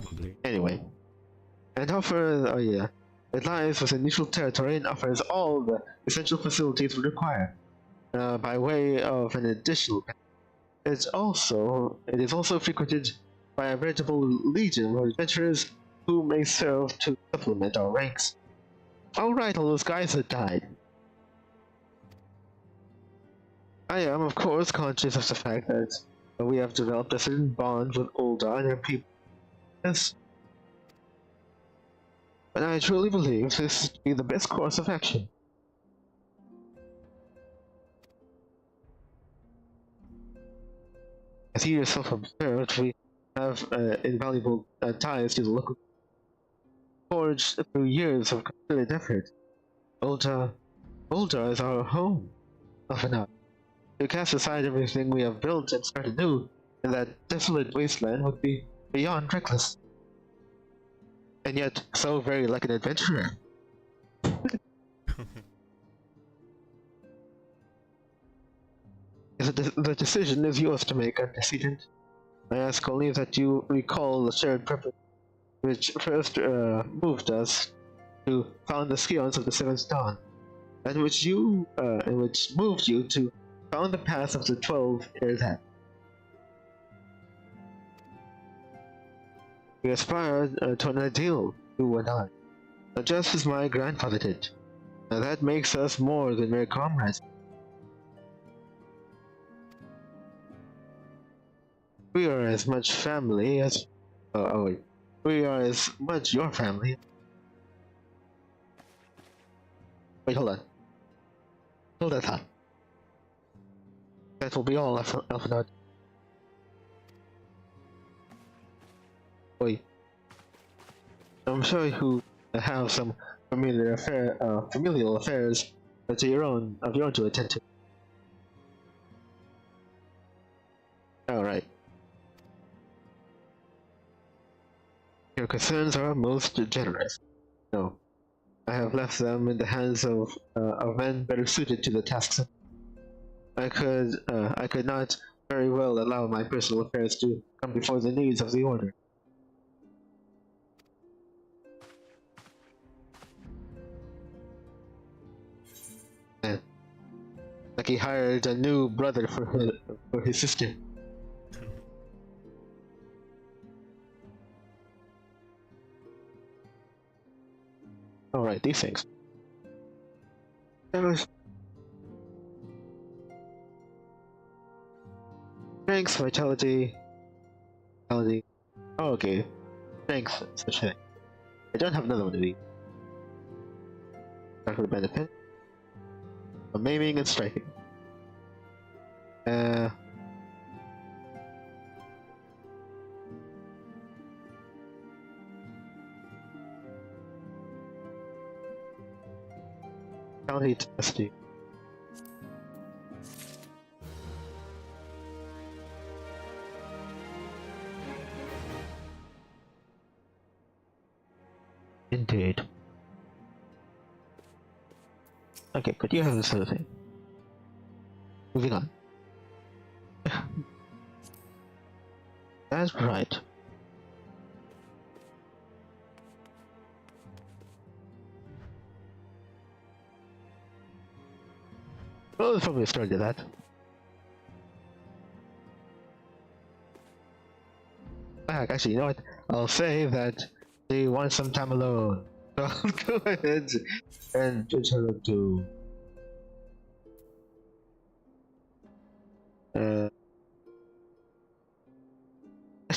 Anyway. And it lies within neutral territory and offers all the essential facilities we require. By way of an additional, it is also frequented by a veritable legion of adventurers who may serve to supplement our ranks. Alright, all those guys that died. I am, of course, conscious of the fact that we have developed a certain bond with Ulda and her people. Yes. But I truly believe this to be the best course of action. As you yourself observed, we have invaluable ties to the local, forged through years of concerted effort. Ulda is our home, often not. To cast aside everything we have built and start anew in that desolate wasteland would be beyond reckless. And yet, so very like an adventurer. The decision is yours to make, antecedent. I ask only that you recall the shared purpose which first moved us to found the Scions of the Seventh Dawn, and which moved you to found the path of the 12 Heirs Hat. We aspire to an ideal, you and I, just as my grandfather did. Now that makes us more than mere comrades. We are as much family as... we are as much your family. Wait, hold on. Hold that thought. That will be all, Alphanod. Wait. I'm sure you have some familial affairs of your own to attend to. Alright. Your concerns are most generous. No. I have left them in the hands of men better suited to the tasks. I could not very well allow my personal affairs to come before the needs of the order. And like he hired a new brother for his sister. Alright, these things. Strength, vitality. Oh, okay. Strength, such thing. I don't have another one of these. Not for the benefit. Of maiming and striking. Vitality testing. Indeed. Okay, but you have this other thing. Moving on. That's right. Well, there's probably a story to that. Actually, you know what? I'll say that they want some time alone. So I'll go ahead and just her to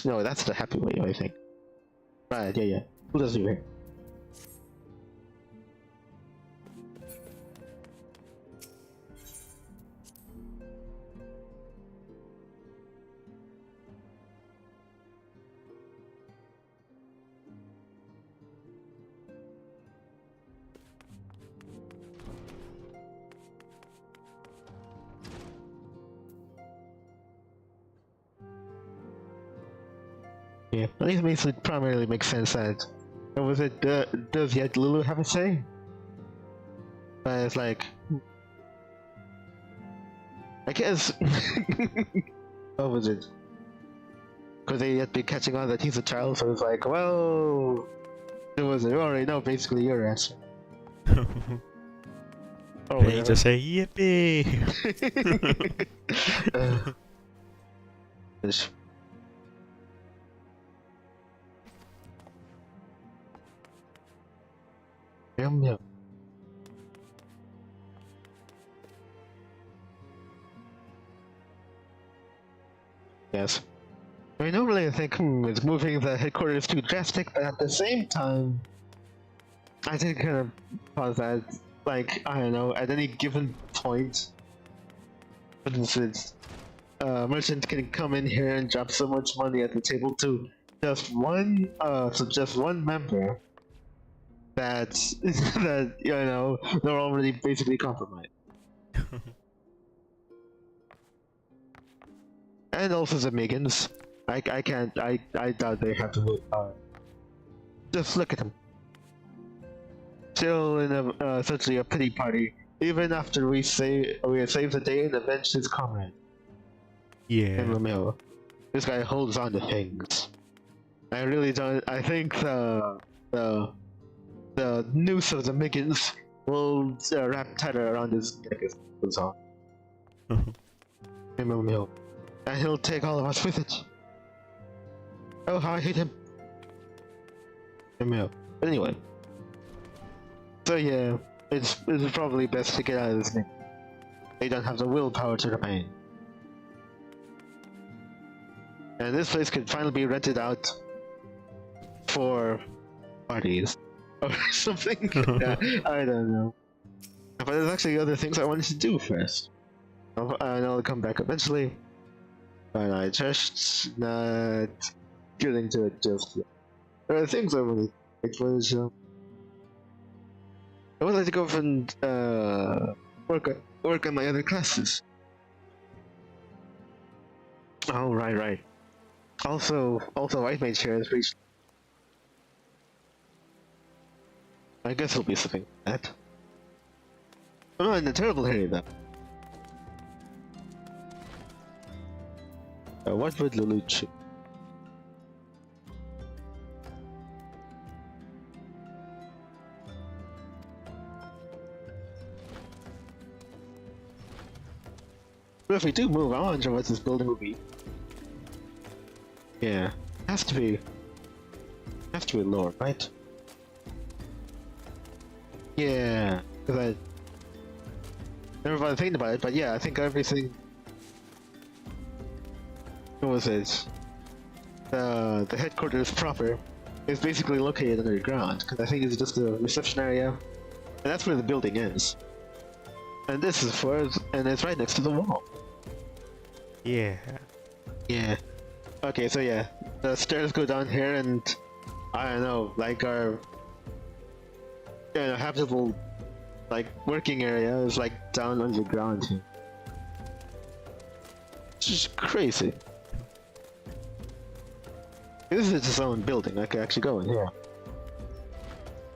no, that's the happy way, I think. Right, yeah. Who does you here? Yeah, at least it makes it primarily makes sense that was it does yet Lulu have a say? But it's like I guess what was it? Because they yet be catching on that he's a child, so it's like, well, it was you already know basically your answer. Oh, they just say yippee. Yum. Yes. I mean, normally I think, it's moving the headquarters too drastic, but at the same time, I did kind of pause that, like, I don't know, at any given point, for instance, merchant can come in here and drop so much money at the table to just one member that, that, you know, they're already basically compromised. And also the Megans. I doubt they have to vote. Just look at them. Still in a, essentially a pity party, even after we save the day and avenge his comrade. Yeah. And Romeo. This guy holds on to things. I really don't. I think the noose of the Megans will wrap tighter around his neck as it goes on. And Romeo. And he'll take all of us with it. Oh, how I hate him. But anyway. So yeah, it's probably best to get out of this thing. They don't have the willpower to remain. And this place could finally be rented out for parties. Or something. Yeah, I don't know. But there's actually other things I wanted to do first. And I'll come back eventually. But I just not getting to it just yet. There are things I want to make for the show. I would like to go and work on my other classes. Oh, right, right. Also, White Mage here has reached. I guess it'll be something like that. I'm not in a terrible hurry though. What would Lulu choose? But if we do move on to what this building will be, yeah, has to be lower, right? Yeah, because I never bothered thinking about it, but yeah, I think everything. What was it? The headquarters proper is basically located underground, because I think it's just a reception area, and that's where the building is. And this is for it, and it's right next to the wall. Yeah. Yeah. Okay, so yeah, the stairs go down here, and I don't know, like our habitable, like working area is like down underground here. It's just crazy. This is its own building. I could actually go in here.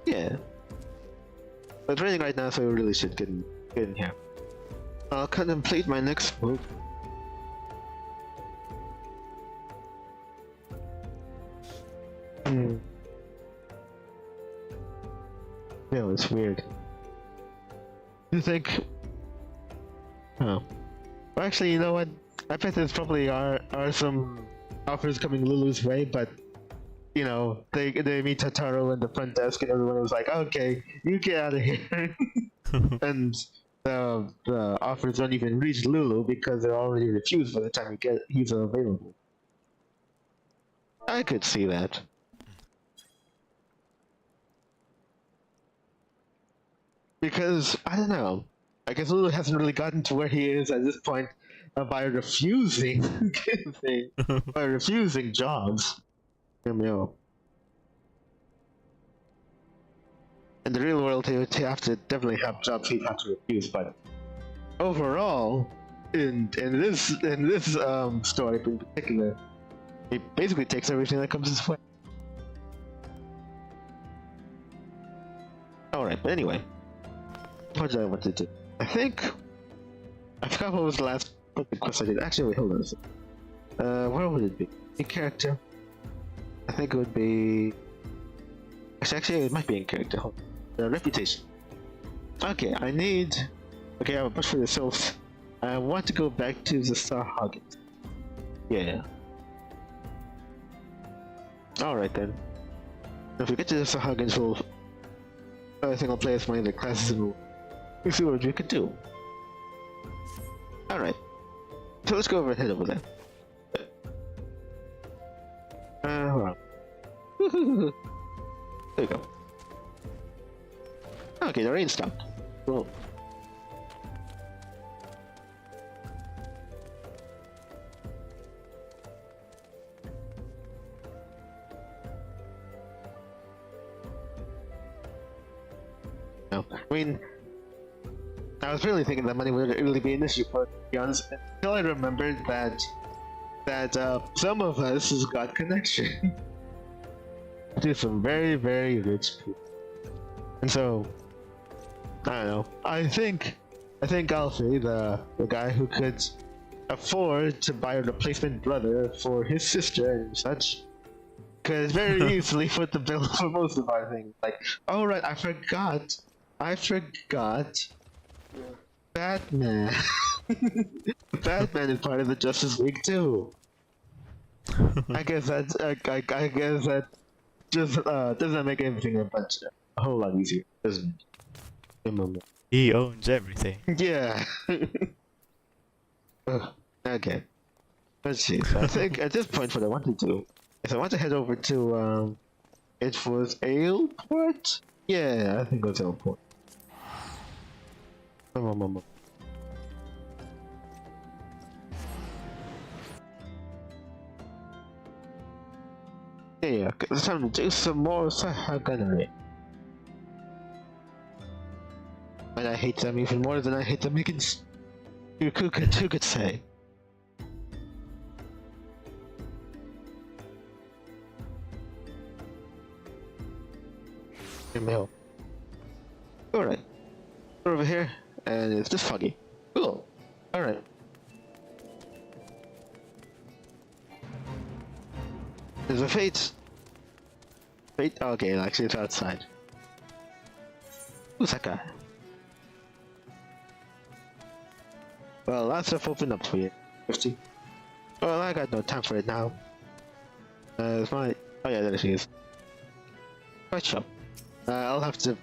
Yeah. But it's raining right now, so we really should get in here. I'll contemplate my next move. No, it's weird. You think? Oh. Well, actually, you know what? I bet there's probably are some offers coming Lulu's way, but you know, they meet Totaro in the front desk, and everyone was like, "Okay, you get out of here," and the offers don't even reach Lulu because they're already refused by the time he's available. I could see that. Because, I don't know, I guess Lulu hasn't really gotten to where he is at this point by refusing by refusing jobs. In the real world, he would have to definitely have jobs he'd have to refuse, but overall, in this story in particular, he basically takes everything that comes his way. Alright, but anyway. What did I want to do? I forgot what was the last quest I did. Actually, wait, hold on a second. Where would it be? In character? I think it would be... Actually, it might be in character. Hold on. Reputation. Okay, I need... Okay, I have a bunch for yourself. I want to go back to the Sahagins. Yeah. Alright then. If we get to the Sahagins, I think I'll play as one of the classes and we'll see what we can do. Alright. So let's go over and head over there. Hold on. There we go. Okay, the rain stopped. Cool. No, I mean, I was really thinking that money would really be an issue for, to be honest, until I remembered that some of us has got connection to some very, very rich people. And so, I don't know. I think Alfie, the guy who could afford to buy a replacement brother for his sister and such, could very easily foot the bill for most of our things. Like, oh right, I forgot. Batman. Batman is part of the Justice League too. I guess that just doesn't make everything a whole lot easier, doesn't it? He owns everything. Yeah. Okay. Let's see. So I think at this point, what I want to do is I want to head over to it was Aleport. Yeah, I think it was Aleport. Yeah, it's time to do some more Sahagunnery. And I hate them even more than I hate the Miggins. Who could say? in my hole. Alright. We're over here, and it's just foggy. Cool. Alright. There's a fate. Fate? Okay, actually it's outside. Who's that guy? Well, that stuff opened up for you. 50. Well, I got no time for it now. It's my... Oh yeah, there she is. Right shop. I'll have to...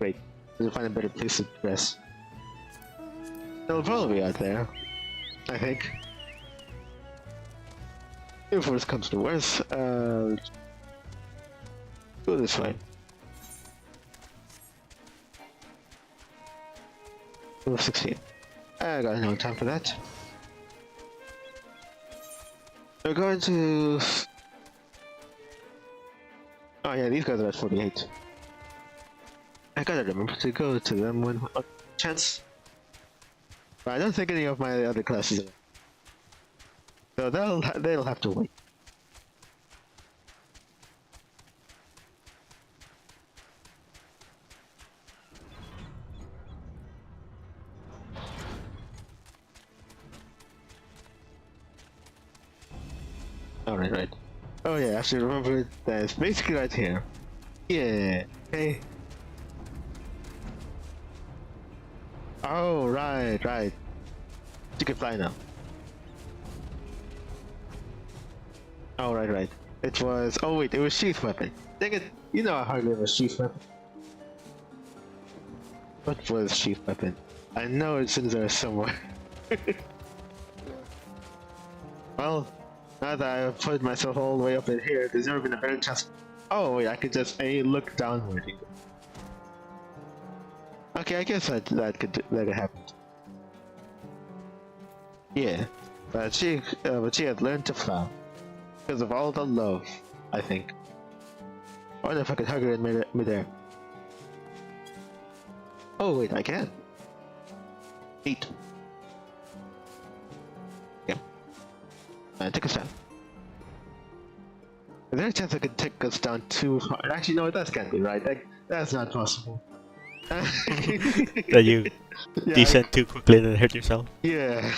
wait. To find a better place to dress. It'll probably be out there. I think. If worse comes to worse, go this way. Level 16. I got no time for that. We're going to... Oh yeah, these guys are at 48. I gotta remember to go to them when chance. But I don't think any of my other classes are. So they'll have to wait. Right. Oh yeah, I should remember that it's basically right here. Yeah. Okay. Oh right. You can fly now. Oh right. It was. Oh wait, it was sheath weapon. Dang it! You know I hardly ever sheath weapon. What was sheath weapon? I know it's in there somewhere. Well, now that I've put myself all the way up in here, there's never been a better chance. Oh wait, I could just look downward. Okay, I guess that could happen. Yeah, but she had learned to fly because of all the love, I think. I wonder if I could hug her in midair. Oh wait, I can. Neat. Yeah. Take us down. Is there a chance I could take us down too far? Actually, no, that can't be right. That's not possible. That you descend too quickly and then hurt yourself? Yeah.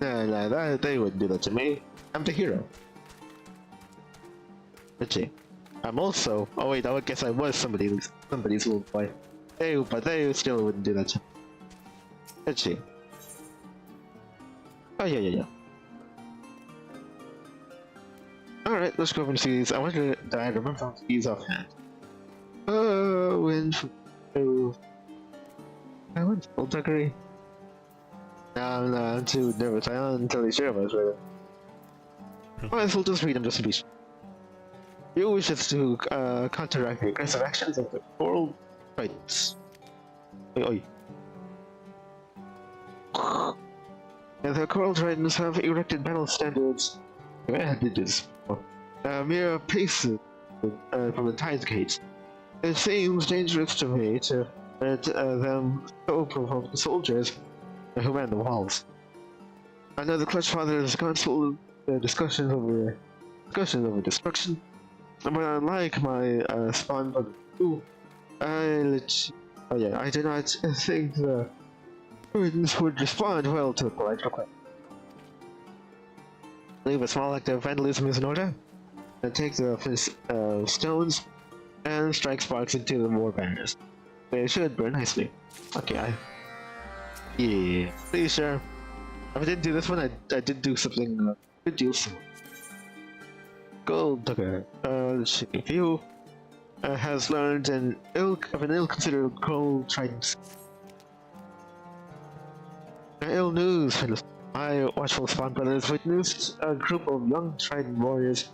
No, they wouldn't do that to me. I'm the hero. Let's see. I'm also... Oh wait, I guess I was somebody's little boy. But they still wouldn't do that to me. Let's see. Oh yeah. Alright, let's go over and see these. I wonder if I remember these offhand. I went full degree. No, I'm too nervous. I'm not entirely sure about it. Alright, so we'll just read them just to be sure. You wishes to counteract the aggressive actions of the coral tridents. Oi. The coral tridents have erected battle standards. I did this before. Mere paces from the tides gates. It seems dangerous to me to let them so provoke the soldiers who man the walls. I know the Clutch Father's constant discussions over destruction, but unlike my spawn brother too, I do not think the students would respond well to a polite request. Leave a small act of vandalism is in order, and take the stones and strike sparks into the war banners. They should burn nicely. Okay, yeah, pretty sure. If I didn't do this one, I did do something good deal soon. Gold Dugger. Let's see. If you has learned an ill-considered coral trident. Ill news. My watchful spawn brothers witnessed a group of young trident warriors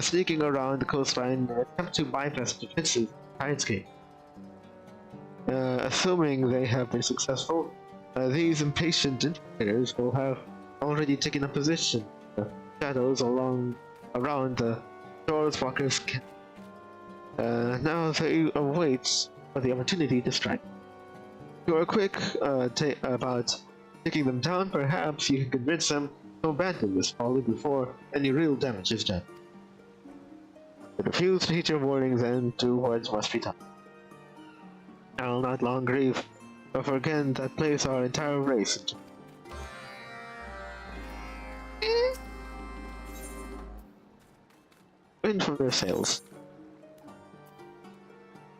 sneaking around the coastline in an attempt to bypass the defensive tidescape. Assuming they have been successful, these impatient invaders will have already taken a position in the shadows around the Doors Walker's camp. Now they await for the opportunity to strike. If you are quick about taking them down, perhaps you can convince them to abandon this folly before any real damage is done. Refuse to heed your warnings, and 2 words must be done. I'll not long grieve, for again that place our entire race into. Wind from their sails.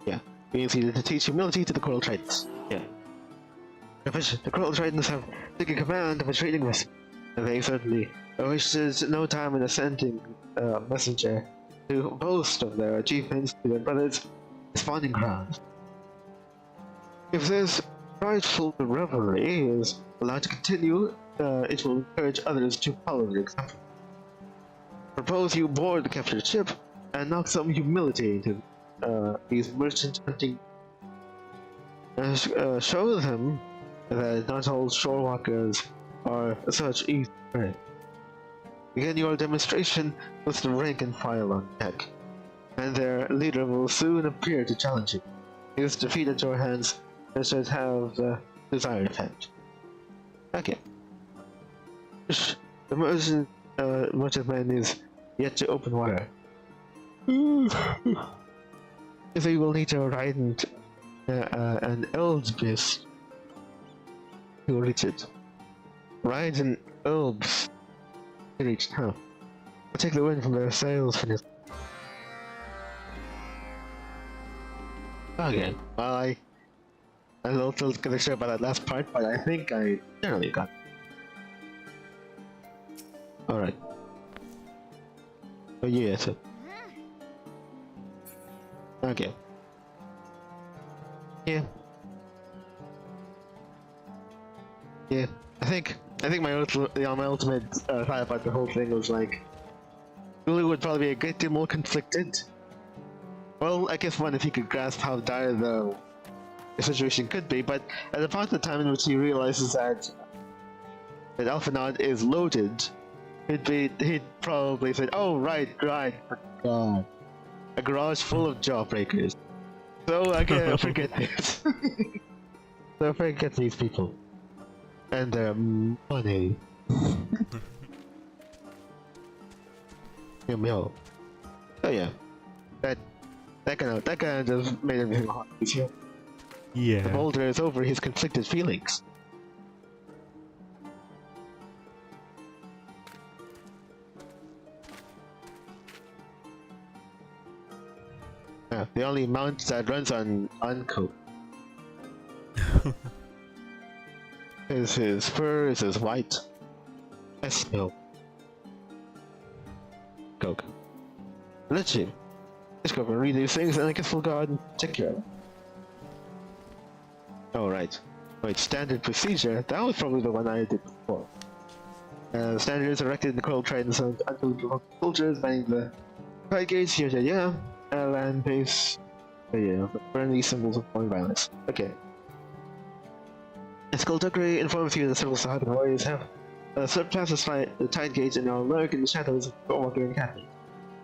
Yeah, means needed to teach humility to the Coral Tritons. Yeah. The Coral Tritons have taken command of a trading vessel. They certainly wasted no time in sending a messenger to boast of their achievements to their brothers' spawning ground. If this rightful revelry is allowed to continue, it will encourage others to follow the example. Propose you board the captured ship and knock some humility into these merchant hunting. Show them that not all shorewalkers are such easy prey. Begin your demonstration with the rank and file on deck, and their leader will soon appear to challenge you. His defeat at your hands should have the desired effect. Okay. The merchantman is yet to open water. If you will need to ride an Elbs to reach it. Ride an Elbs to reach town. I'll take the wind from their sails for this. Okay, well I'm a little sure about that last part, but I think I generally got it. Alright. Oh yeah, so. Okay. Yeah. Yeah. I think my ultimate thought about the whole thing was like, Lulu would probably be a great deal more conflicted. Well, I guess one, if he could grasp how dire the situation could be, but at about the time in which he realizes that Alpha Nod is loaded, he'd probably say, "Oh right, God, a garage full of jawbreakers." So I can't forget this. So forget these people and their money. Oh yeah, that kind of just made everything hot. Yeah. The boulder is over his conflicted feelings. The only mount that runs on coke. His fur is white. I smell coke. Let's see. Let's go and read these things, and I guess we'll go ahead and take care of them. Oh right. Wait, standard procedure. That was probably the one I did before. Standards erected in the Coral Tridents until the soldiers manning the tide gates. Here, yeah. Land base. Yeah, burn these symbols of foreign violence. Okay. Skullduggery informs you that several Saharan warriors have surpassed the tide gates and now lurk in the shadows of the Walker encampment.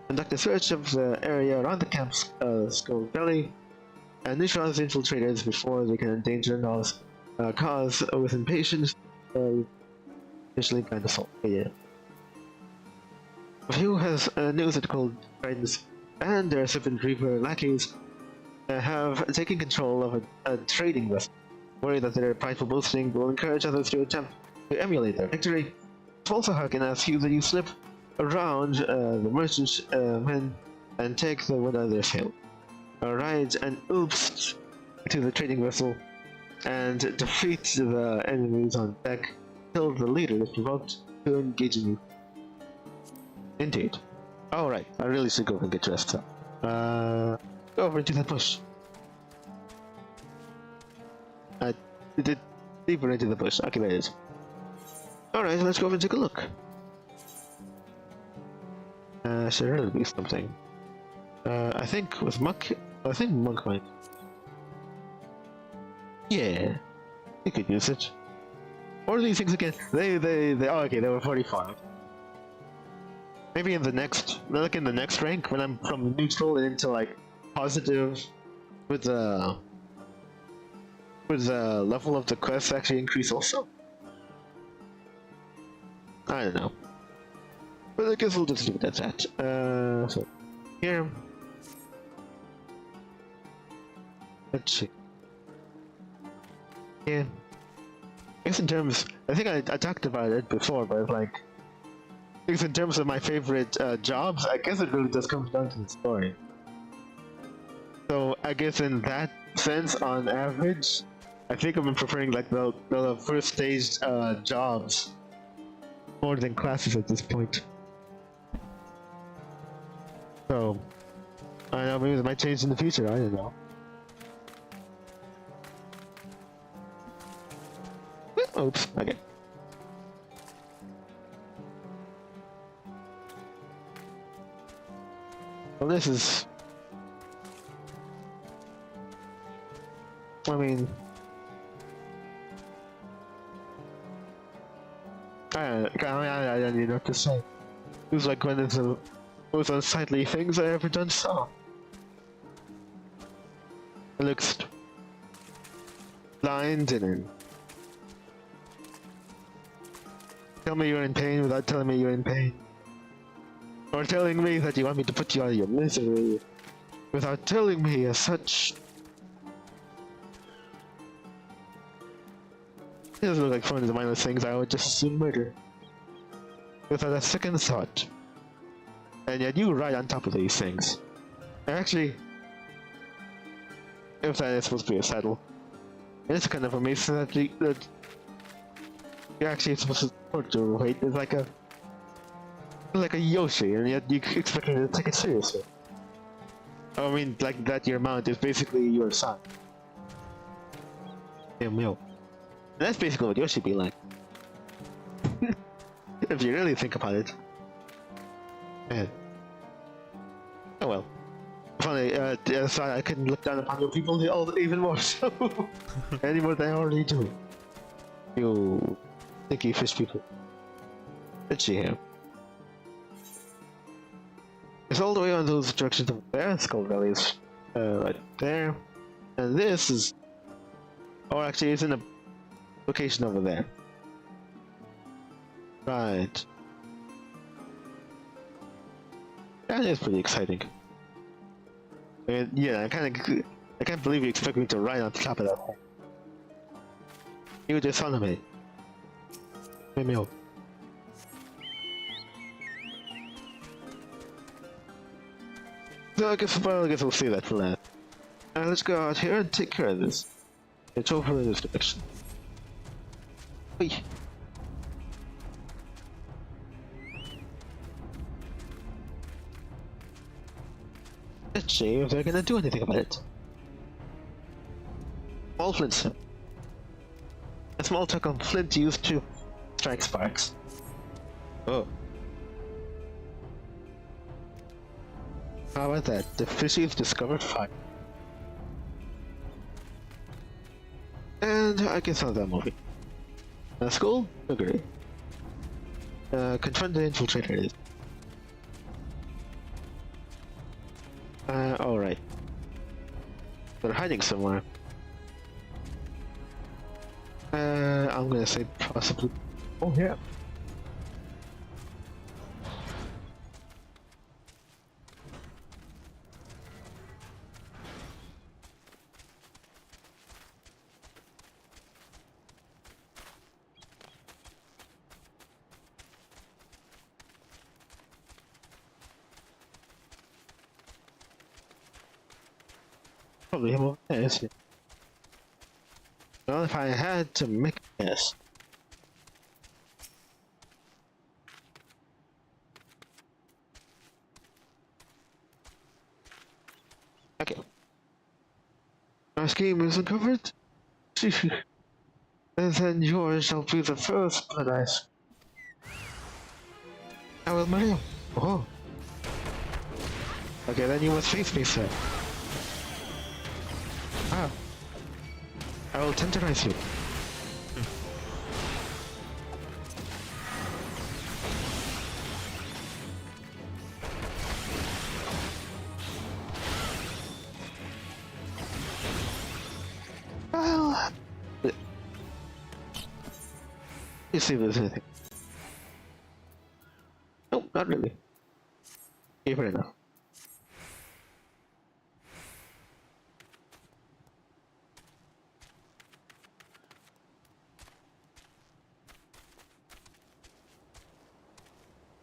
Conduct a search of the area around the camp's skull belly and neutralize the infiltrators before they can endanger Null's cause with impatience. Initially kind of assault. Yeah. Who has news that the Cold Tridents and their Serpent Reaper lackeys have taken control of a trading vessel. Worry that their prideful boasting will encourage others to attempt to emulate their victory. Tulsa can ask you that you slip around the merchant men and take the wind out of their sail. Ride an oops to the trading vessel and defeat the enemies on deck until the leader is provoked to engage in you. Indeed. Alright, I really should go and get dressed up. Go over into that bush. I did deeper into the bush. Okay, there it is. Alright, let's go over and take a look. Should really be something. I think with Monk. I think Monk might. Yeah, you could use it. What are these things again? They oh, okay, they were 45. Maybe in the next, like in the next rank, when I'm from neutral and into like positive, with the level of the quest actually increase also. I don't know, but I guess we'll just leave it at that. So Here, let's see. Yeah, I guess in terms, I think I talked about it before, but like, I guess in terms of my favorite jobs, I guess it really just comes down to the story. So I guess in that sense, on average, I think I've been preferring like the first stage jobs more than classes at this point. So I don't know, maybe it might change in the future. I don't know. Oops. Okay. Well, this is. I mean, I don't even know what to say. It was like one of the most unsightly things I ever done saw. It looks blind and tell me you're in pain without telling me you're in pain. Or telling me that you want me to put you out of your misery without telling me as such. It doesn't look like one of the mindless things I would just assume murder. Without a second thought. And yet you ride on top of these things. And actually, if that is supposed to be a saddle, it's kind of amazing that you're actually supposed to support your weight. It's like a Yoshi, and yet you expect me to take it seriously. I mean, like that your mount is basically your son. Damn milk. And that's basically what Yoshi be like. If you really think about it. Man. Oh well. Funny, sorry, I couldn't look down upon your people even more so. Any more than I already do. You sticky fish people. Let's see here. It's all the way on those directions over there. Skull Valley is right there. And this is... Oh, actually, it's in a location over there. Right. That is pretty exciting. And yeah, I can't believe you expect me to ride on top of that thing. You just son of me. Let me up. So I guess we'll see that for last. Let's go out here and take care of this. It's over in this direction. Whee. Let's see if they're gonna do anything about it. Small flint. A small chunk of flint used to strike sparks. Oh. How about that? The fishies discovered fire. And I guess on that movie. School? Agree. Confront the infiltrators. Alright. They're hiding somewhere. I'm gonna say possibly. Oh, yeah. Probably him over there, isn't it? Well, if I had to make a guess. Okay. Our scheme is uncovered. And then yours shall be the first paradise. I will marry you. Oh. Okay, then you must face me, sir. Ah. I will tenderize you. Well... You see if there's anything. Nope, not really. Okay, fair enough.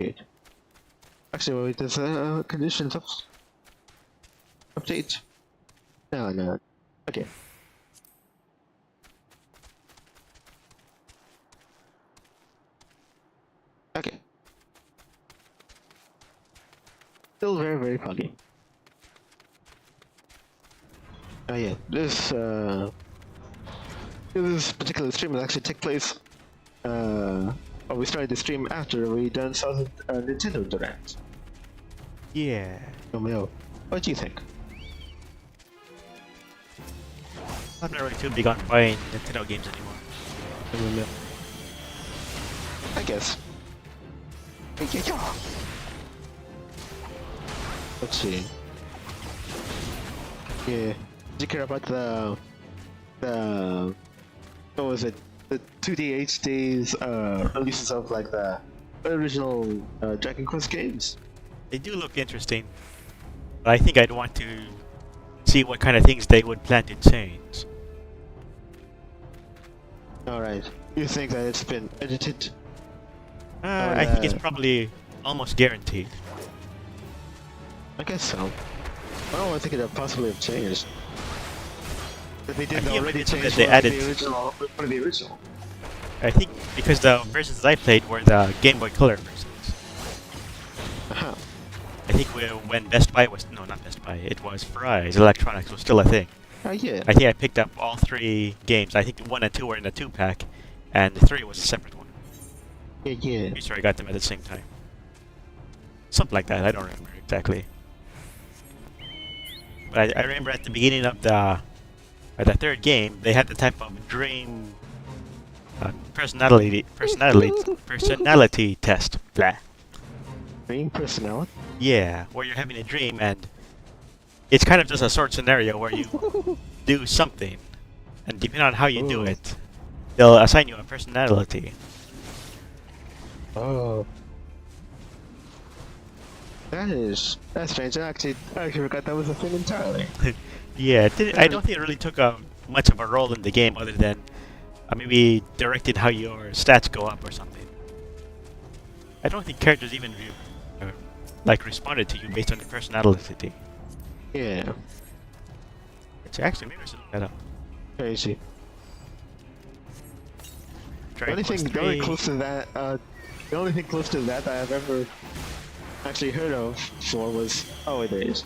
Wait. Actually, wait, there's a conditions of update. No. Okay. Okay. Still very, very foggy. Oh yeah, this particular stream will actually take place. Or we started the stream after we done saw the Nintendo Direct. Yeah. Romeo, what do you think? I'm not really too big on buying Nintendo games anymore. Romeo. I guess. Yeah. Let's see. Yeah. Did you care about the what was it? The 2D HD's releases of like the original Dragon Quest games? They do look interesting, but I think I'd want to see what kind of things they would plan to change. Alright. You think that it's been edited? I think it's probably almost guaranteed. I guess so. I don't think it would possibly have changed. But they didn't already change they added the original. I think because the versions I played were the Game Boy Color versions. Uh-huh. I think when Best Buy was not Best Buy, it was Fry's Electronics was still a thing. Yeah. I think I picked up all 3 games. I think 1 and 2 were in the 2-pack, and 3 was a separate one. Yeah. I'm sure I got them at the same time. Something like that. I don't remember exactly. But I remember at the beginning of the 3rd game, they had the type of dream personality test. Blah. Dream personality? Yeah, where you're having a dream and it's kind of just a short scenario where you do something, and depending on how you do it, they'll assign you a personality. Oh. That's strange. I actually forgot that was a thing entirely. Yeah, I don't think it really took much of a role in the game other than maybe directing how your stats go up or something. I don't think characters even responded to you based on your personality. Yeah. Actually, maybe I should look that up. Crazy. The only thing close to that I've ever actually heard of was it is.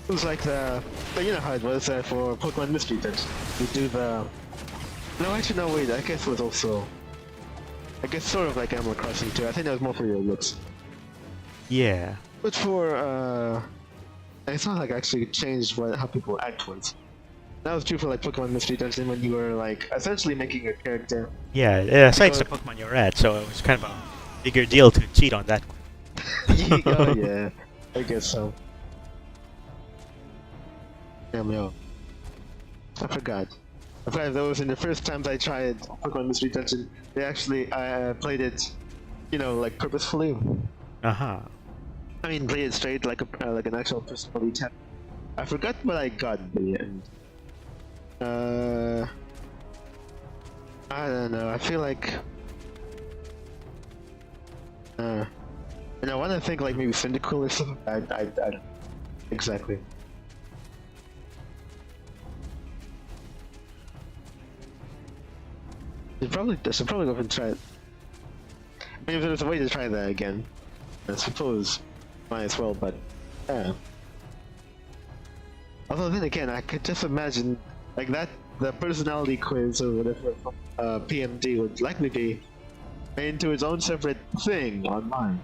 It was like you know how it was for Pokemon Mystery Dungeon. You do the wait, I guess it was also sort of like Animal Crossing too. I think that was more for your looks. Yeah. But for it's not like actually changed how people act towards. That was true for like Pokemon Mystery Dungeon when you were like essentially making a character. Yeah, aside the Pokemon you're at, so it was kind of a bigger deal to cheat on that one. Oh yeah, I guess so. Damn yo. I forgot that was in the first times I tried Pokemon Mystery Dungeon. I played it, like purposefully. Uh-huh. I mean, play it straight like an actual personality test. I forgot what I got in the end. I don't know. I feel like. And I want to think like maybe Cyndaquil or something. I don't exactly. I should probably go and try it. I mean, if there's a way to try that again, I suppose might as well. But yeah. Although then again, I could just imagine like that the personality quiz or whatever PMD would likely be made into its own separate thing online.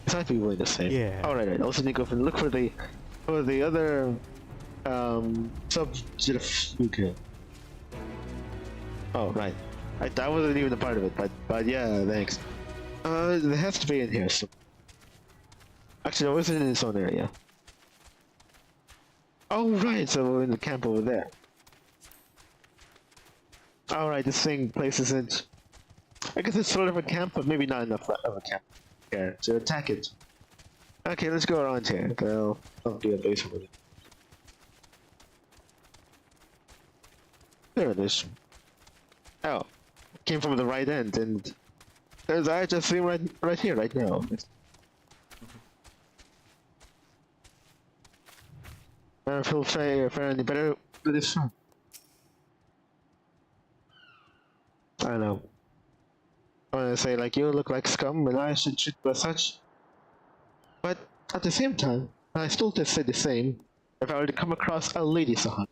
It's not willing to say. Yeah. All right. Also need to go and look for the other subject. Okay. Oh right. That wasn't even a part of it, but yeah, thanks. It has to be in here. So. Actually, it wasn't in its own area. Oh right, so we're in the camp over there. Alright, this thing places it. I guess it's sort of a camp, but maybe not enough of a camp here to attack it. Okay, let's go around here. I'll do a base with it. There it is. Oh, came from the right end, and As I just see right here, right now. I don't feel fair any better with this one. I don't know. I wanna say like you look like scum and I should treat you as such. But at the same time, I still just say the same if I were to come across a lady Sahan.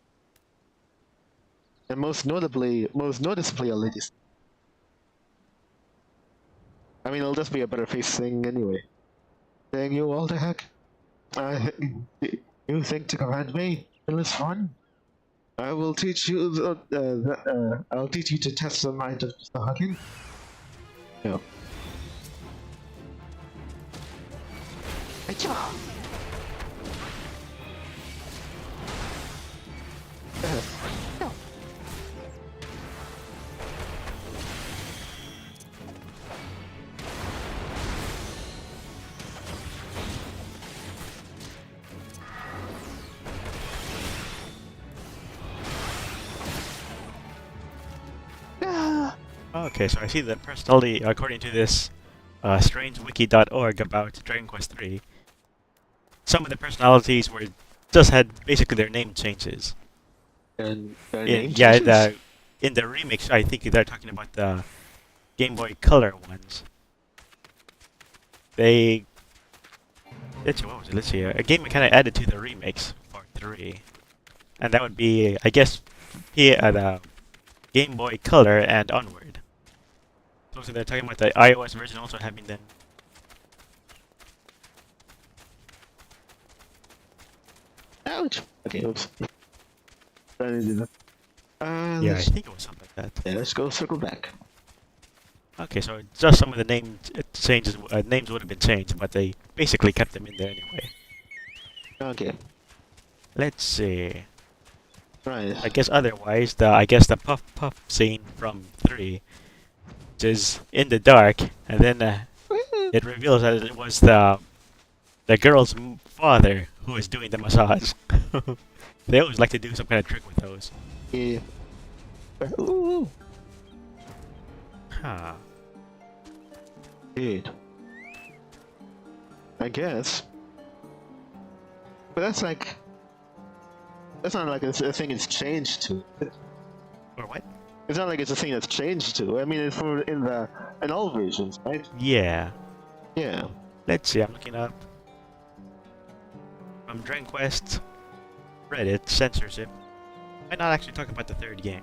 And most noticeably a lady. I mean, it'll just be a better face thing anyway. Saying you all the heck? You think to command me in this fun? I will teach you I'll teach you to test the mind of Mr. Huggin. Yeah. Okay, so I see that personality, according to this strangewiki.org about Dragon Quest III, some of the personalities were just had basically their name changes. And their In, name yeah, changes? in the remix, I think they're talking about the Game Boy Color ones. They, what was it? Let's see. A game kind of added to the remix for 3, and that would be, I guess, the Game Boy Color and onward. So they're talking about the iOS version also having them. Ouch! Okay, oops. Trying to do that. Yeah, I think it was something like that. Yeah, let's go circle back. Okay, so just some of the name changes, names would have been changed, but they basically kept them in there anyway. Okay. Let's see. Right. I guess otherwise, the puff puff scene from 3, which is in the dark, and then it reveals that it was the girl's father who is doing the massage. They always like to do some kind of trick with those. Yeah. Ooh. Huh. Dude. I guess. But that's like... That's not like a thing it's changed to. Or what? It's not like it's a thing that's changed to. I mean, it's in all versions, right? Yeah. Yeah. Let's see, I'm looking up. From Dragon Quest, Reddit, censorship. Might not actually talk about the 3rd game.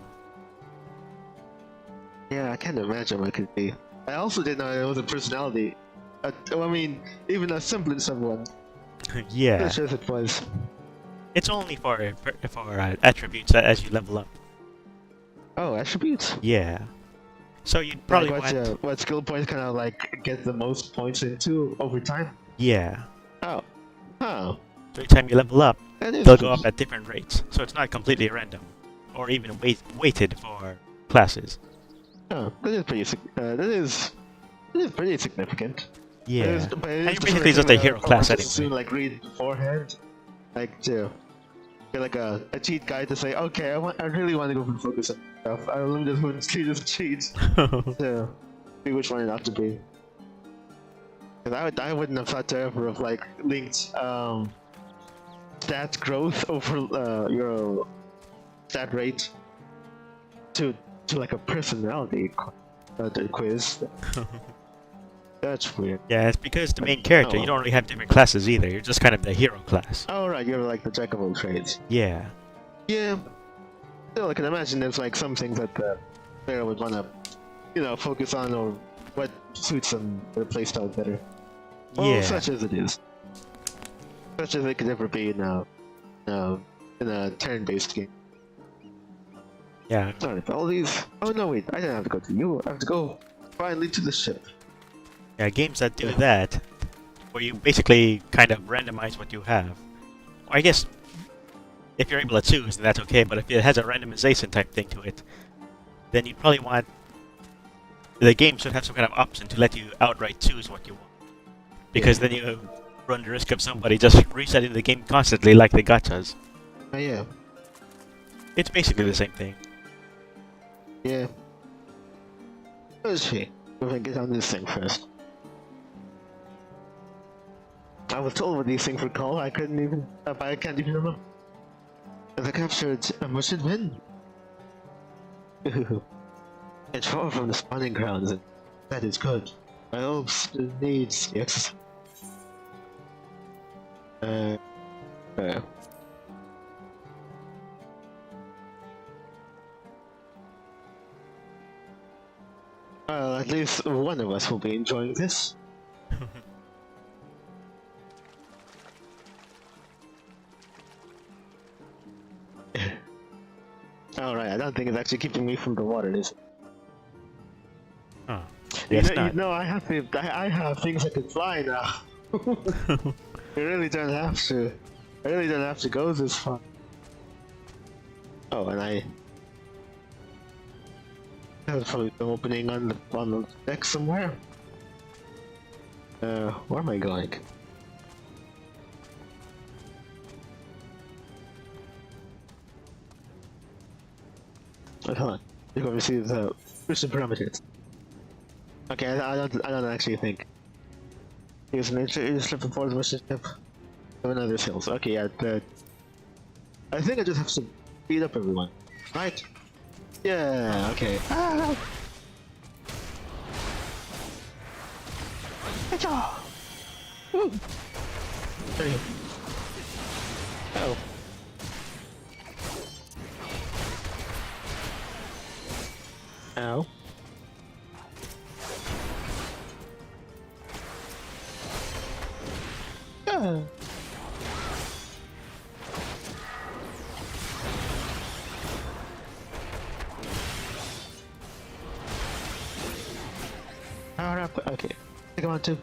Yeah, I can't imagine what it could be. I also didn't know it was a personality. I mean, even a semblance of one. Yeah. Not sure if it was. It's only for attributes as you level up. Oh, attributes? Yeah. So you'd probably like what skill points kind of like get the most points into over time? Yeah. Oh. Oh. So every time you level up, That is they'll go up at different rates. So it's not completely random, or even weighted for classes. Oh, that is pretty significant. Yeah. It is, but it And is you're the basically sort just of a thing hero I class want to anyway. soon, like read beforehand, like to get like a cheat guide to say, okay, I really want to go for focus on stuff. I will just cheat to see which one it ought to be. Because I wouldn't have thought to ever have like linked stat growth over your stat rate to like a personality quiz. That's weird. Yeah, it's because the main character, you don't really have different classes either. You're just kind of the hero class. Oh right, you're like the jack of all trades. Yeah. Yeah. Still, I can imagine there's like some things that the player would want to, focus on, or what suits them their playstyle better. Well, Yeah. such as it is. Such as it could ever be in a turn-based game. Yeah. Sorry, all these. Oh no, wait! I didn't have to go to you. I have to go finally to the ship. Yeah, games that do that, where you basically kind of randomize what you have. I guess if you're able to choose, then that's okay, but if it has a randomization type thing to it, then you'd probably want... The game should have some kind of option to let you outright choose what you want. Because then you run the risk of somebody just resetting the game constantly like the gachas. Oh yeah. It's basically the same thing. Yeah. Let's see. If I get on this thing first. I was told what these things were called. I can't even remember. As I captured a merchant win. It's far from the spawning grounds, and that is good. My hopes needs the exercise. Well, at least one of us will be enjoying this. Alright, I don't think it's actually keeping me from the water, is it? Oh. Yes, I have things that can fly now. You really don't have to. I really don't have to go this far. Oh, and I have probably an opening on the deck somewhere. Where am I going? Wait, hold on. You're going to see the mission parameters. Okay, I don't actually think. Use an slip before the mission step of another skills. Okay, yeah. I think I just have to beat up everyone, right? Yeah. Okay. Ah! Woo! There you go. Uh-oh. Ow. Ah. Power up. Okay. Take him on too.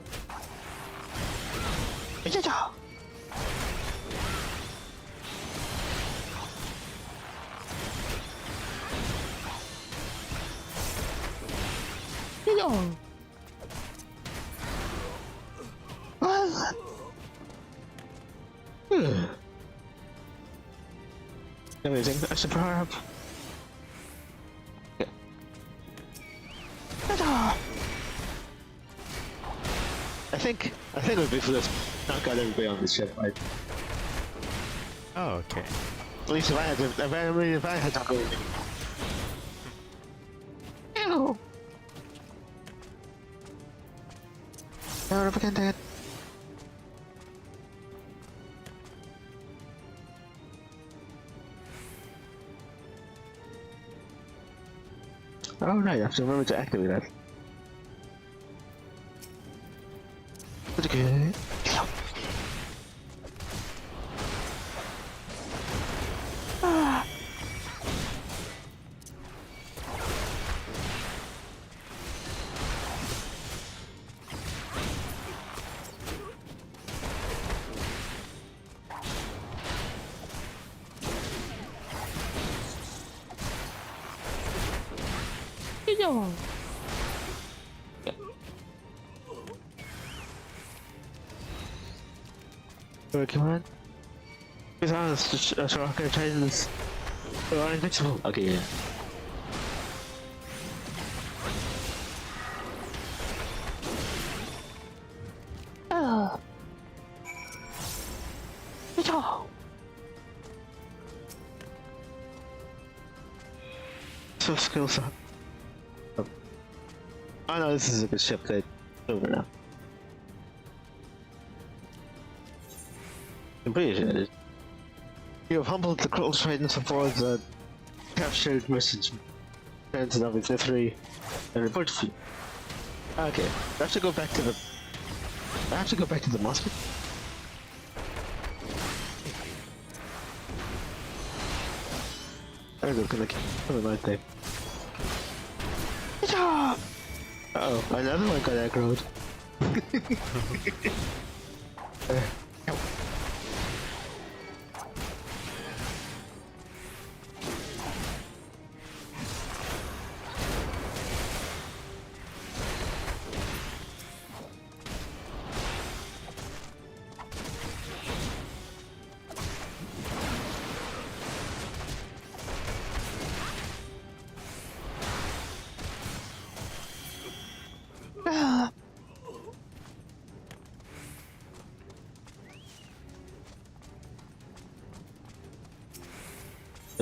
Yeah. Amazing. I should power up. Okay. I think it would be for this. Knock out everybody on this ship, right? Oh, okay. At least if I had to, if I had to go with me. Ew. Power up again, Dad. Oh right, I have to remember to activate that. Okay. Ah. Alright, come on. It's honest, so I can try this. Oh, I'm invincible. Okay, yeah. Oh. So skills up. Oh no, this is a good ship that over now. I'm pretty sure it is. You have humbled the cruel tridents aboard the captured message. Transit of XIV and report to you. Okay, I have to go back to the. I have to go back to the musket. I'm just gonna kill the right there. Uh-oh, another one got aggroed.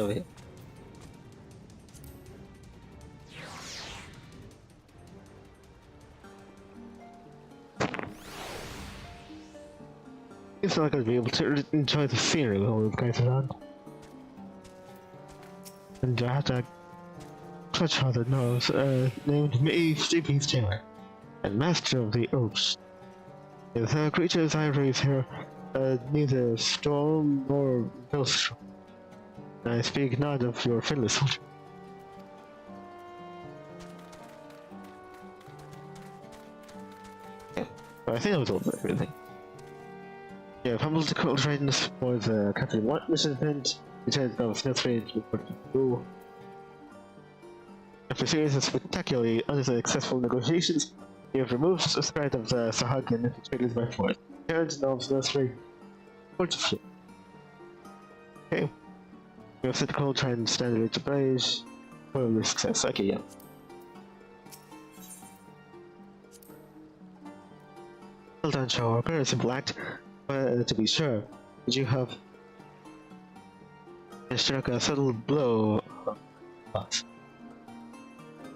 over here. It's not gonna be able to enjoy the scenery while we've guys around. And I have to touch on the nose, named May Sleeping Taylor, and Master of the Oaks. The creatures I raise here, neither storm nor maelstrom. I speak not of your friendly soldier. Yeah, I think that was all of everything. Yeah, fumbled the cold readiness for the Captain What mission event, returned of North Range report to Go. After a series of spectacularly unsuccessful negotiations, we have removed the threat of the Sahag and infiltrated by force. Returned of North Range report to Fleet. Okay. We have set the cold trend standard to blaze. Probably success. Okay, yeah. Well done, show our parents in black. To be sure, did you have struck a subtle blow?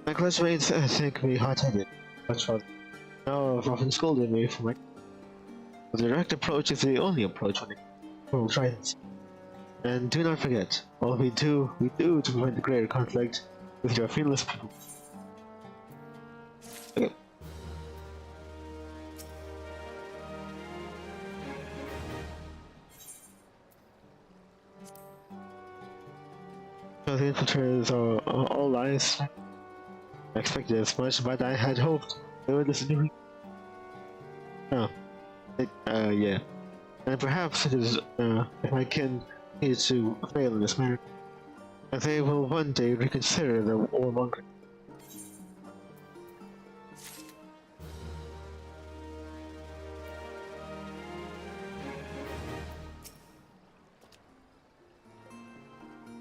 My classmates think me hot-headed, but now have often scolded me for my. The direct approach is the only approach when it will try this. And do not forget, all we do to prevent the greater conflict with your fearless people. Okay. So the infiltrators are all lies. I expected as much, but I had hoped they would listen to me. Oh. Yeah. And perhaps it is, if I can need to fail in this matter, they will one day reconsider the warmongering.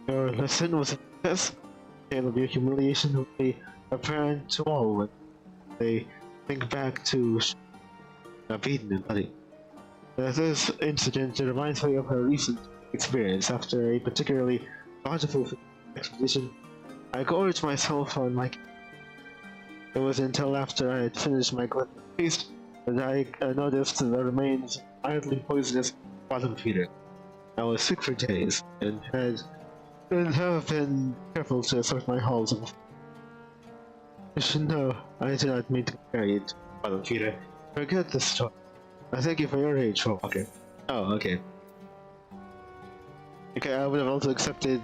Your lesson was a success. The tale of your humiliation will be apparent to all when they think back to Beaten and Bloody. This incident reminds me of a recent experience. After a particularly bountiful expedition, I gorged myself on my. It was until after I had finished my feast that I noticed the remains of mildly poisonous bottom feeder. I was sick for days and have been careful to assort my halls. You should know, I did not mean to carry it, bottom feeder. Forget this story. I thank you for your aid, Walker. Oh, okay. Okay, I would have also accepted,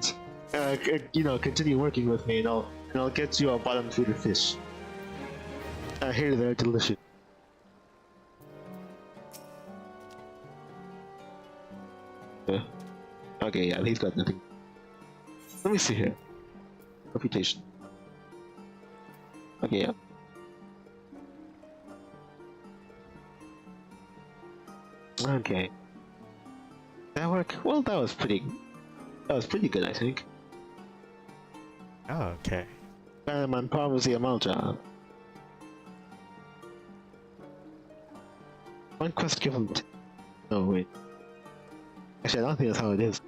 continue working with me, and I'll get you a bottom feeder fish. I hear they're delicious. Okay, yeah, he's got nothing. Let me see here. Reputation. Okay, yeah. Okay. That work? Well, that was pretty good, I think. Oh, okay. I'm on par with the amount job. One quest given. No, wait. Actually, I don't think that's how it is.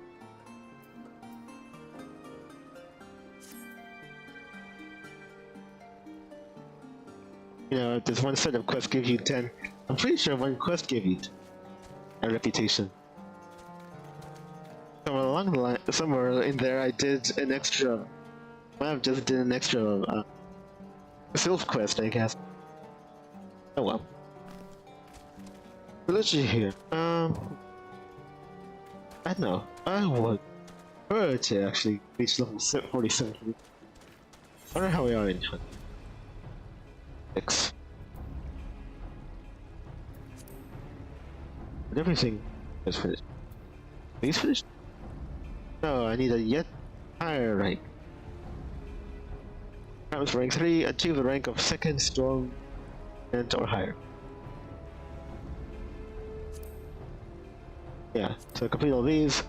You know, if there's one set of quests gives you 10, I'm pretty sure one quest gave you a reputation. Somewhere along the line, somewhere in there, I did an extra. I just did an extra self quest, I guess. Oh well. Let's see here. I don't know. I would prefer to actually reach level 47. I wonder how we are in 26. But everything is finished. These finished? No, I need a yet higher rank. Comes rank 3, achieve the rank of 2nd Storm and or higher. Yeah, so complete all these.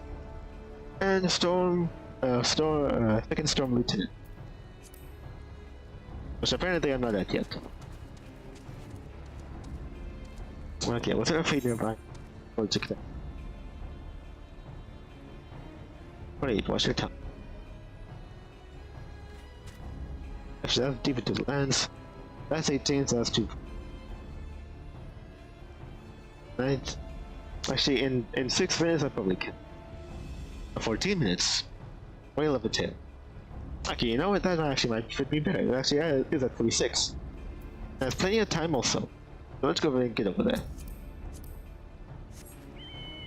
And Storm, 2nd Storm Lieutenant. Which apparently I'm not at yet. Okay, what's our fate nearby? Oh, check that. 28, what's your time? actually, that's deep into the lands. That's 18, so that's 2. Right. Actually, in 6 minutes, I probably can. 14 minutes. Whale of a tail. Okay, you know what? That actually might fit me better. Actually, yeah, it is at 46. There's plenty of time also. So let's go over and get over there.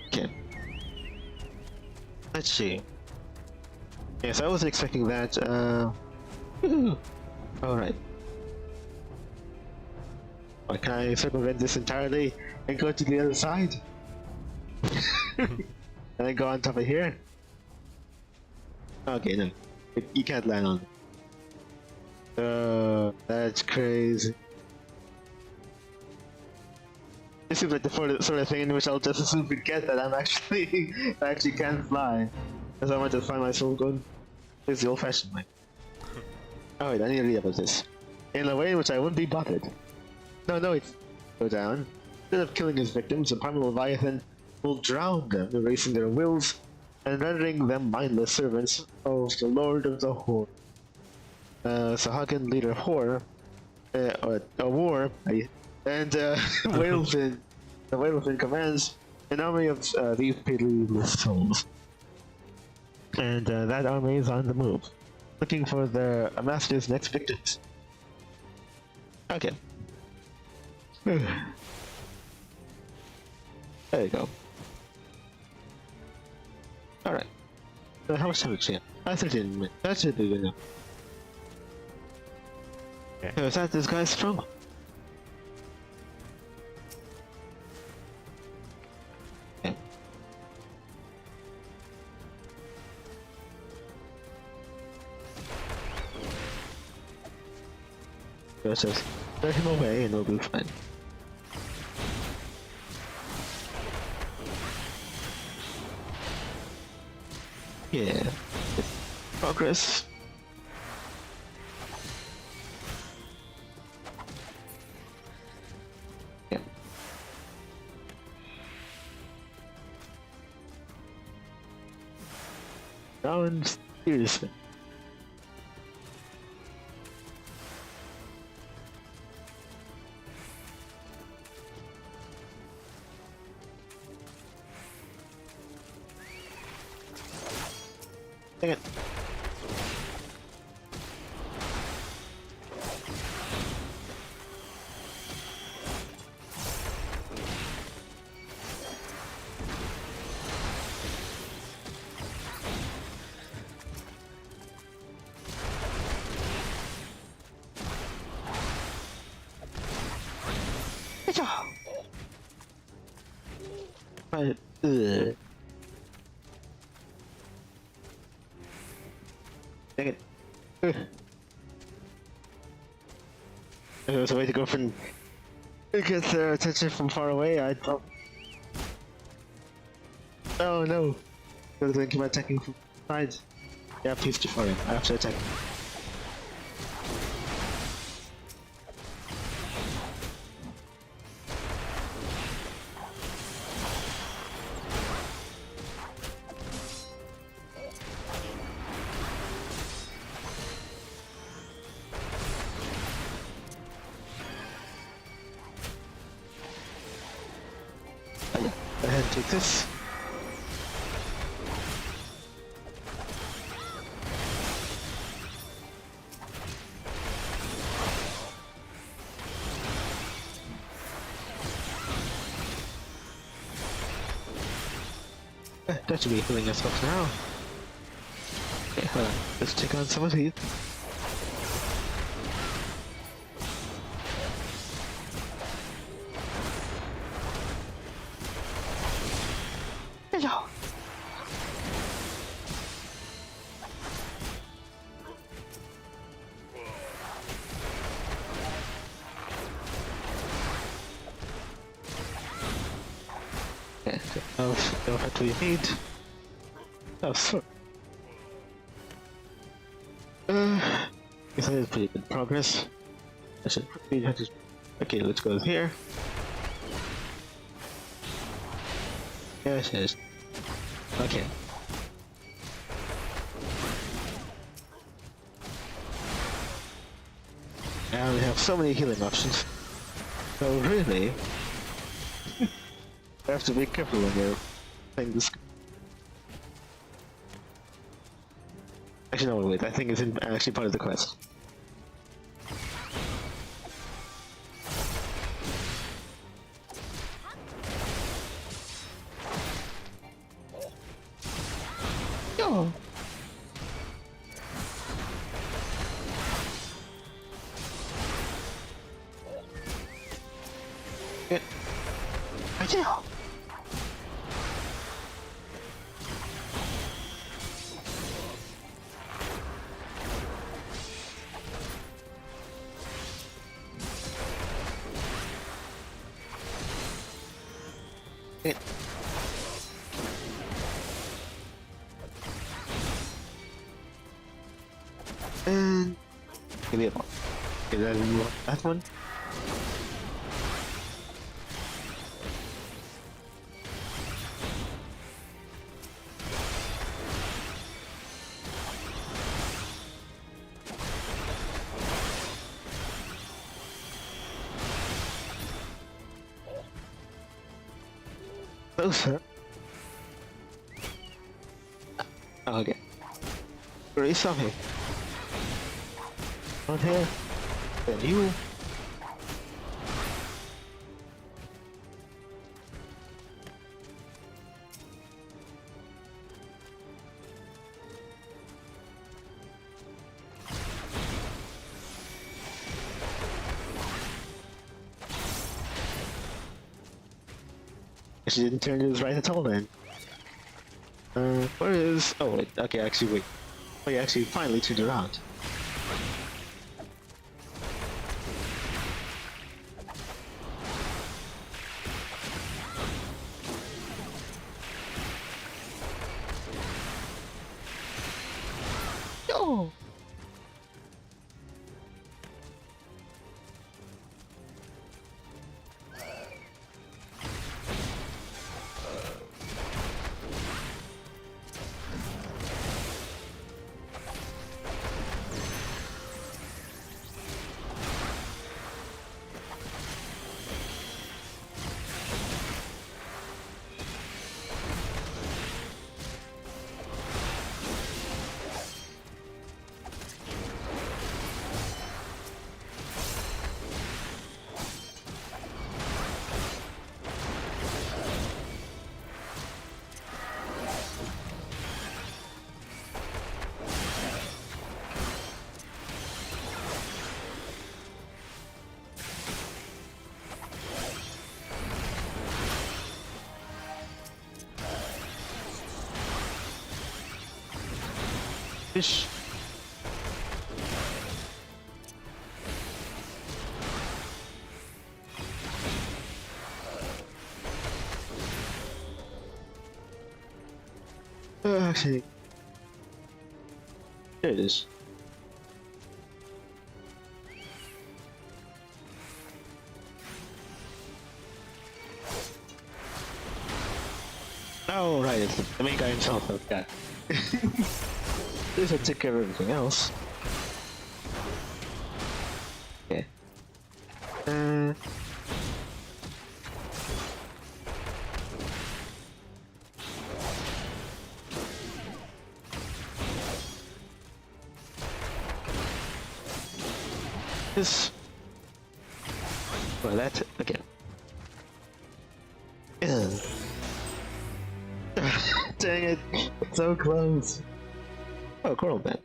Okay. Let's see. Yes, I wasn't expecting that. Alright. Why can I circumvent this entirely and go to the other side? And then go on top of here? Okay, no. You can't land on it. That's crazy. This seems like the sort of thing in which I'll just assume forget that I actually can fly. Because I might just find myself going, it's the old-fashioned way. Oh wait, I need to read about this. In a way in which I wouldn't be bothered. No, it's... Go down. Instead of killing his victims, the primal Leviathan will drown them, erasing their wills and rendering them mindless servants of the Lord of the Horde. Sahagin, leader of War, and Whalefin, the Whalefin commands an army of these pitiless souls. And that army is on the move, looking for their master's next victims. Okay. There you go. Alright. How much time is it? 13 minutes. That should be good enough. Okay. So is that this guy's strong? Okay. Let's just let him away and we'll be fine. Yeah. Progress. Yeah. Round seriously. Dang it. Right. Dang it. There's a way to go from... get their attention from far away, I thought... Oh no! I was thinking about attacking from sides. Yeah, please too far in. I have to attack. Go ahead and take this. That should be healing us up now. Okay, hold on. Let's take on some of these. Hello. Okay, now what we need. Oh, so. This is pretty good progress. I should probably have to. Okay, let's go here. Yes. Okay. I only have so many healing options. So really, you have to be careful when you're playing this. Actually, no, wait. I think it's actually part of the quest. Yo. Good. I do. Good. And give me a ball. Okay, then that one. Closer. Okay. Very sorry. Not here. Then you. She didn't turn to his right at all then. Where is... Oh wait, okay, actually wait. Oh, you actually finally turned around. Yo! Fish. Actually, there it is. Oh, right, it's the main guy himself. Okay. At least I took care of everything else. Okay. This. Well, that's it. Okay. Ugh. Dang it! So close. Oh, coral man.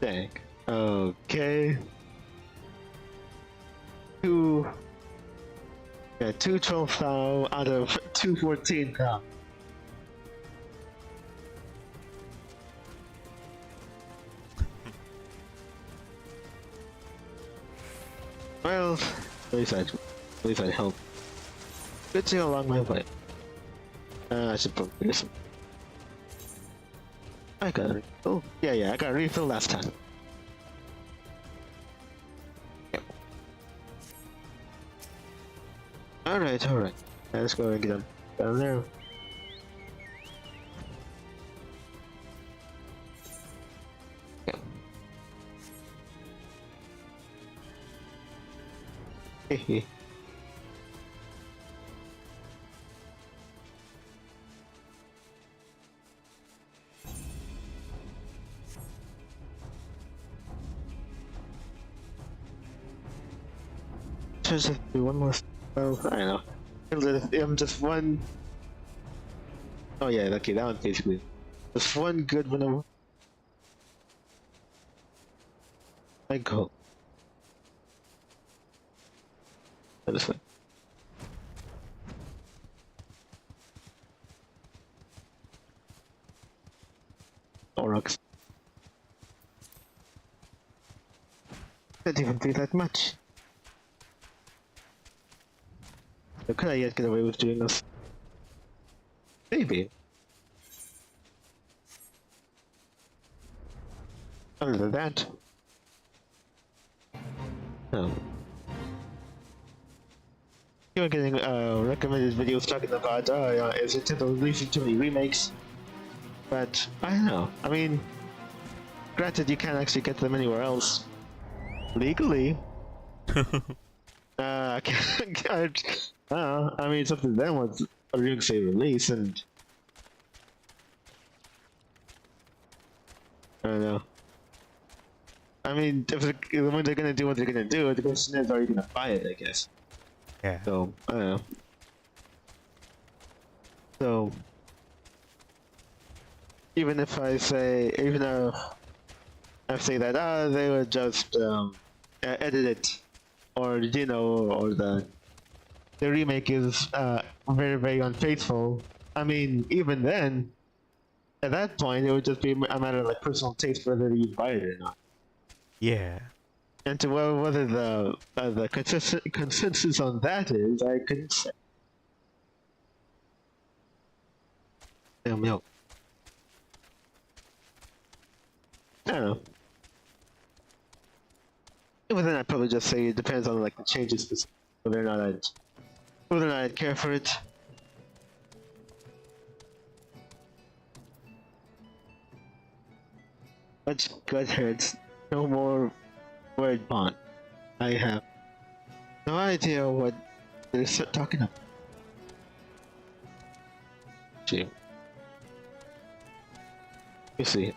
Dang. Okay. Two. Yeah, 212 thou out of 214 thou. Well, at least I'd help. Good thing along my way. I should probably do some. I got it. Oh, yeah, I got a refill last time. Yep. Alright. Let's go and get them down there. Yep. Hehe. Just do one more. Oh, I don't know. I'm just one. Oh yeah, okay, that one's basically just one good one of my goal. This one. Aurochs. Didn't even do that much. So could I yet get away with doing this? Maybe. Other than that, no. You were getting recommended videos talking about, is Nintendo releasing too many remakes? But I don't know. I mean, granted, you can't actually get them anywhere else legally. I can't. I mean, it's up to them what a remake say release, and I don't know. I mean, when they're gonna do what they're gonna do, the question is, are you gonna buy it? I guess. Yeah. So I don't know. So even if I say, even if I say that they would just edit it, or you know, or the remake is very very unfaithful. I mean, even then, at that point, it would just be a matter of like personal taste whether you buy it or not. Yeah. And to whether the consensus on that is, I couldn't say. Damn milk. I don't know. Even then, I'd probably just say it depends on like the changes, whether or not I'd care for it. But gut hurts. No more word bond. I have no idea what they're talking about. Gee. You see.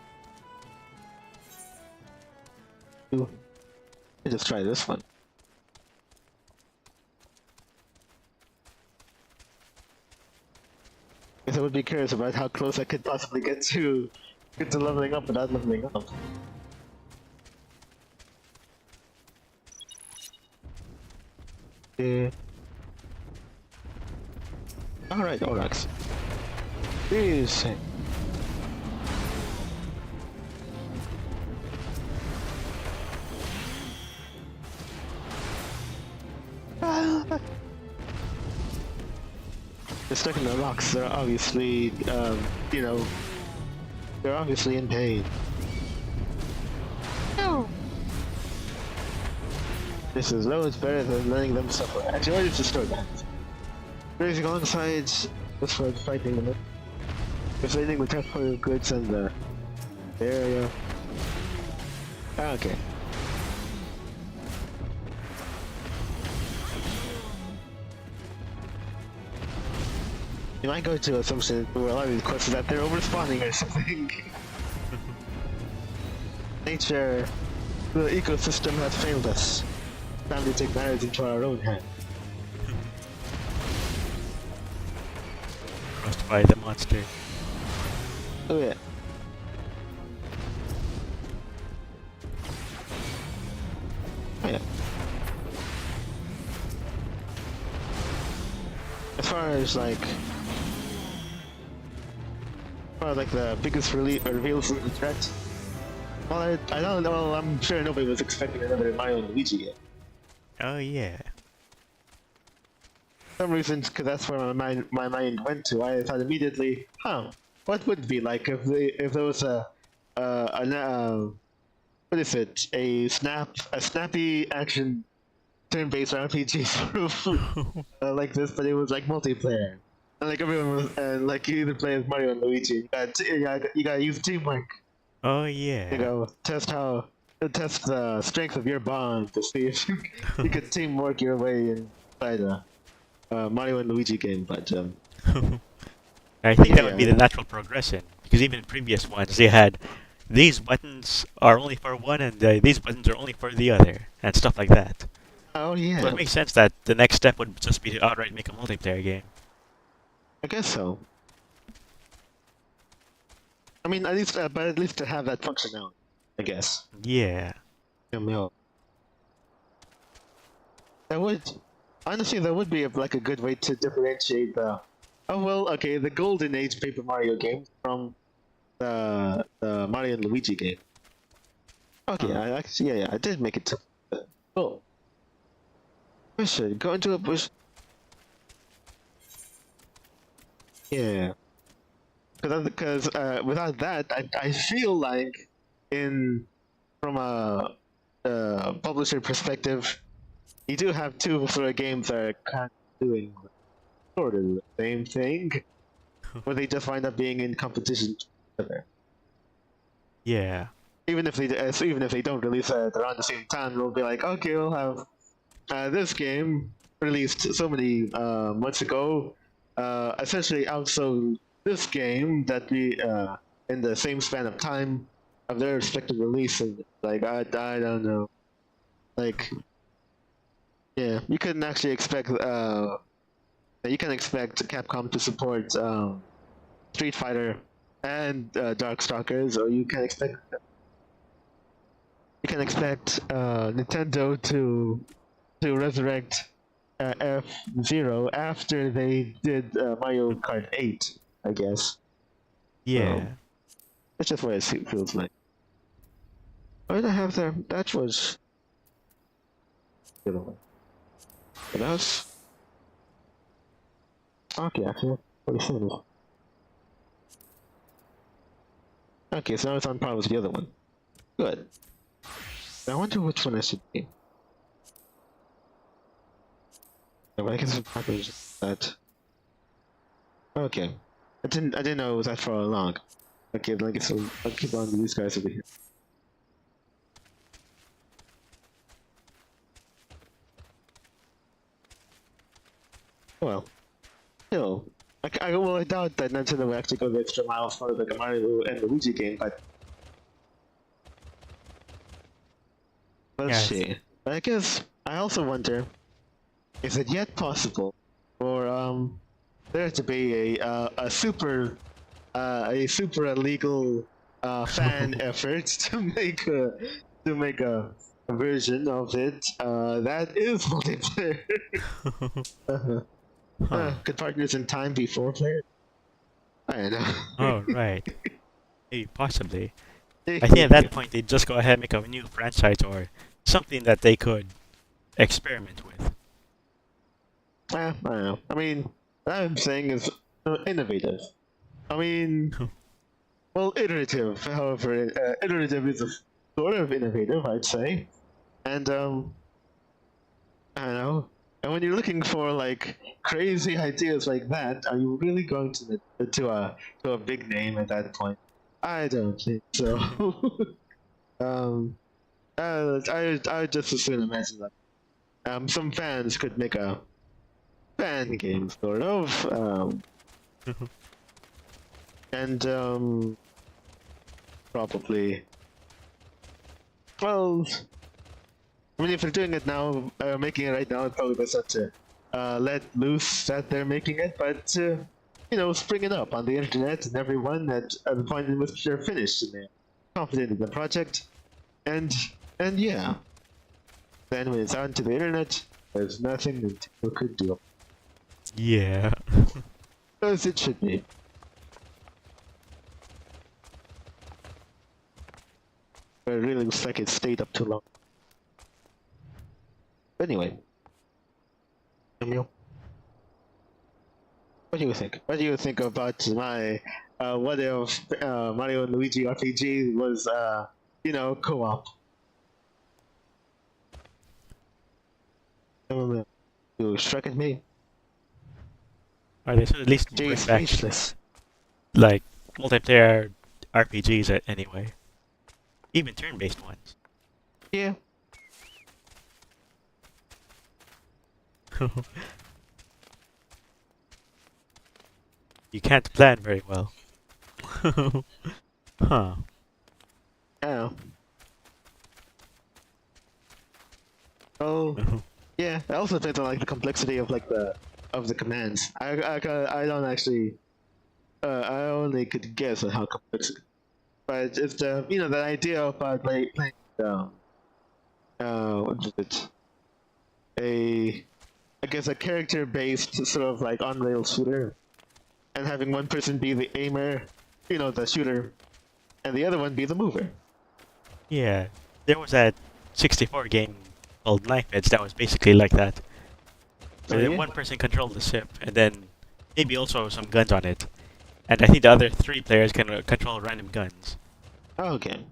Let me just try this one. Guess I would be curious about how close I could possibly get to leveling up without leveling up. Yeah. Alright, Aurochs. Please. They're stuck in the rocks. They're obviously, you know, they're obviously in pain. No. This is loads better than letting them suffer. Actually, why did you start that? Raising alongside this for fighting them. Defending the transport of goods and the area. Okay. You might go to assumption where a lot of these quests is that they're over-spawning or something. Nature, the ecosystem has failed us. Time to take matters into our own hands. Crossed by the monster. Oh yeah. Oh yeah. As far as like the biggest reveals of the threat. Well, I don't know. I'm sure nobody was expecting another Mario and Luigi yet. Oh yeah. For some reason, because that's where my mind went to. I thought immediately, what would it be like if there was what is it? A snappy action turn-based RPG like this, but it was like multiplayer. And like everyone was, and like you either play as Mario and Luigi. You gotta use teamwork. Oh yeah. You know, test how to test the strength of your bond to see if you could teamwork your way inside a Mario and Luigi game. But I think that would be yeah. the natural progression, because even in previous ones they had these buttons are only for one and these buttons are only for the other, and stuff like that. Oh So yeah. it makes sense that the next step would just be to outright make a multiplayer game. I guess so. I mean, at least, but at least to have that functionality, I guess. Yeah. Yeah. That would, honestly, that would be like a good way to differentiate the, oh well, okay, the golden age Paper Mario game from the Mario and Luigi game. Okay, I actually, yeah, I did make it to. Oh, push it. Go into a bush. Yeah. Because without that, I feel like from a publisher perspective, you do have two sort of games that are kind of doing sort of the same thing, where they just wind up being in competition together. Yeah. Even if they don't release it around the same time, they'll be like, okay, we'll have this game released so many months ago, essentially outsold this game that we in the same span of time of their respective releases. Like I don't know, like yeah, you couldn't actually expect you can expect Capcom to support Street Fighter and Darkstalkers, or you can expect Nintendo to resurrect F-Zero after they did Mario Kart 8, I guess. Yeah. That's just what it feels like. What did I have there? That was the other one. What else? Okay, actually, what is it? Okay, so now it's on par with the other one. Good. Now I wonder which one I should be. I guess it's probably just that. Okay. I didn't know it was that far along. Okay, then I guess I'll keep on with these guys over here. Well, still, I doubt that Nintendo will actually go the extra mile for like a Mario and Luigi game, but let's see. I guess I also wonder, is it yet possible for there to be a super illegal fan effort to make a version of it that is multiplayer? Could partners in time be four players? I don't know. Oh, right. Maybe possibly. I think at that point they'd just go ahead and make a new franchise or something that they could experiment with. I don't know. I mean, what I'm saying is innovative. I mean, well, iterative. However, iterative is a sort of innovative, I'd say. And I don't know. And when you're looking for like crazy ideas like that, are you really going to a big name at that point? I don't think so. I just as soon imagine that some fans could make a fan game sort of, and probably, well, I mean, if they're doing it now, making it right now, it's probably best not to let loose that they're making it, but spring it up on the internet and everyone at the point in which they're finished and they're confident in the project, and yeah, then when it's out into the internet, there's nothing Nintendo could do. Yeah. As it should be. But it really looks like it stayed up too long. Anyway, Emil, what do you think? What do you think about my what if Mario and Luigi RPG was co-op? You struck at me. Or they should at least Jay bring is back speechless. like multiplayer RPGs anyway. Even turn-based ones. Yeah. You can't plan very well. Huh. Oh. Oh. Yeah. It also depends on like the complexity of like the commands. I don't actually. I only could guess at how complex. But it's the the idea of playing what is it? I guess a character based sort of like on rails shooter, and having one person be the aimer, the shooter, and the other one be the mover. Yeah. There was that 64 game called Knife Edge that was basically like that. Oh, Where yeah? one person controlled the ship, and then maybe also some guns on it. And I think the other 3 players can control random guns. Oh, okay.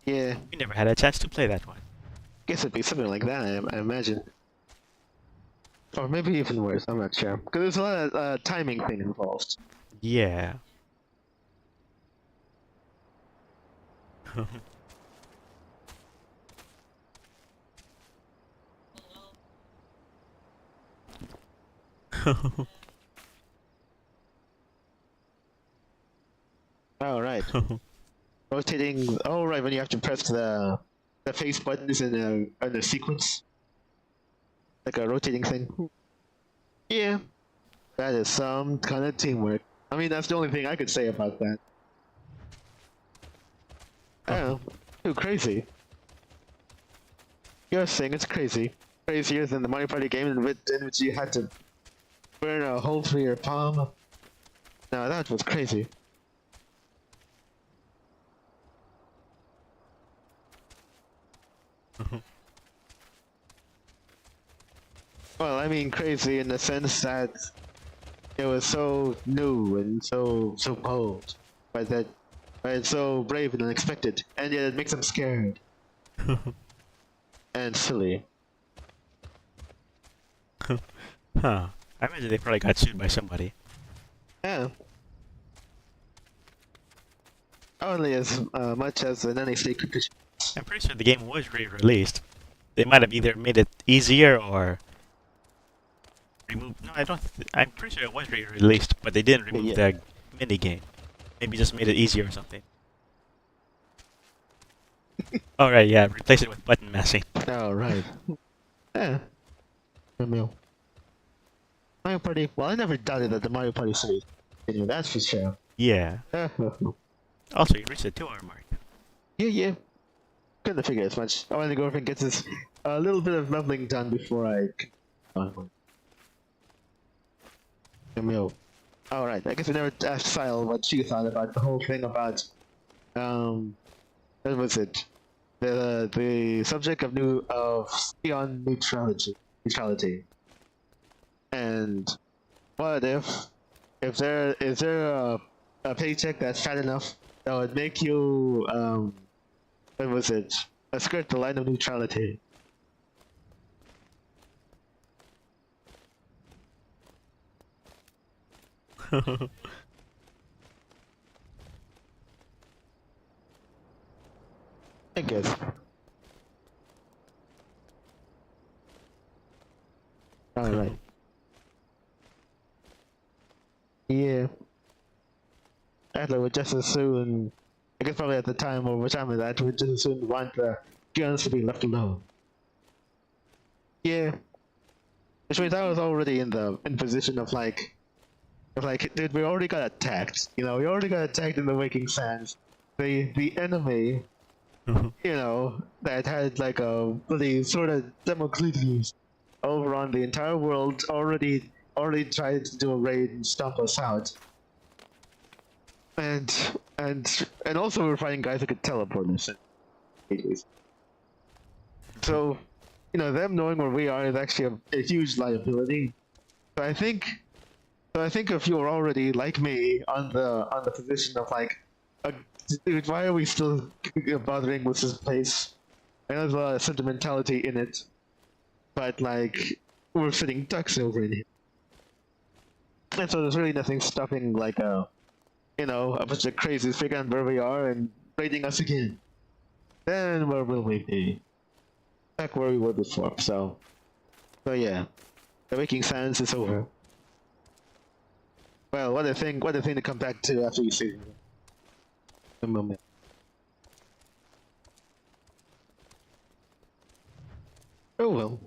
Yeah. We never had a chance to play that one. Guess it'd be something like that, I imagine. Or maybe even worse, I'm not sure. Because there's a lot of timing thing involved. Yeah. Oh, right. Rotating. Oh, right, when you have to press the face button is in a sequence. Like a rotating thing. Yeah. That is some kind of teamwork. I mean, that's the only thing I could say about that. I don't know. Too crazy. You're saying it's crazy. Crazier than the Mario Party game in which you had to burn a hole through your palm. No, that was crazy. Well, I mean crazy in the sense that it was so new and so bold, but it's so brave and unexpected, and yet it makes them scared and silly. Huh. I imagine they probably got sued by somebody. Yeah. Only as much as in any state competition. I'm pretty sure the game was re-released. They might have either made it easier or removed. No, I don't. I'm pretty sure it was re-released, but they didn't remove Yeah. the mini game. Maybe just made it easier or something. Oh right, yeah. Replace it with button mashing. Oh, right. Yeah. Mario Party. Well, I never doubted that the Mario Party series would continue, that's for sure. Yeah. Yeah, Also, you reached the 2-hour mark. yeah. Couldn't have figured as much. I want to go over and get this a little bit of leveling done before I. Alright, I guess we never asked Sile what she thought about the whole thing about what was it? The subject of Eon neutrality. And what if there is there a paycheck that's fat enough that would make you what was it? Skirt the line of neutrality. I guess. Alright. Yeah. Adler would just as soon, I guess probably at the time or which time of that, would just as soon want the guns to be left alone. Yeah. Which means I was already in position of like, dude, we already got attacked. We already got attacked in the Waking Sands. The enemy, that had like a really sort of Democles over on the entire world already tried to do a raid and stomp us out. And also we're fighting guys that could teleport us. So, them knowing where we are is actually a huge liability. So I think if you were already like me on the position of like, dude, why are we still bothering with this place? I know there's a lot of sentimentality in it, but like we're sitting ducks over in here, and so there's really nothing stopping like a bunch of crazies figuring out where we are and raiding us again. then where will we be? Back where we were before. So yeah, the Waking Sands is over. Well, what a thing to come back to after you see the moment. Oh well.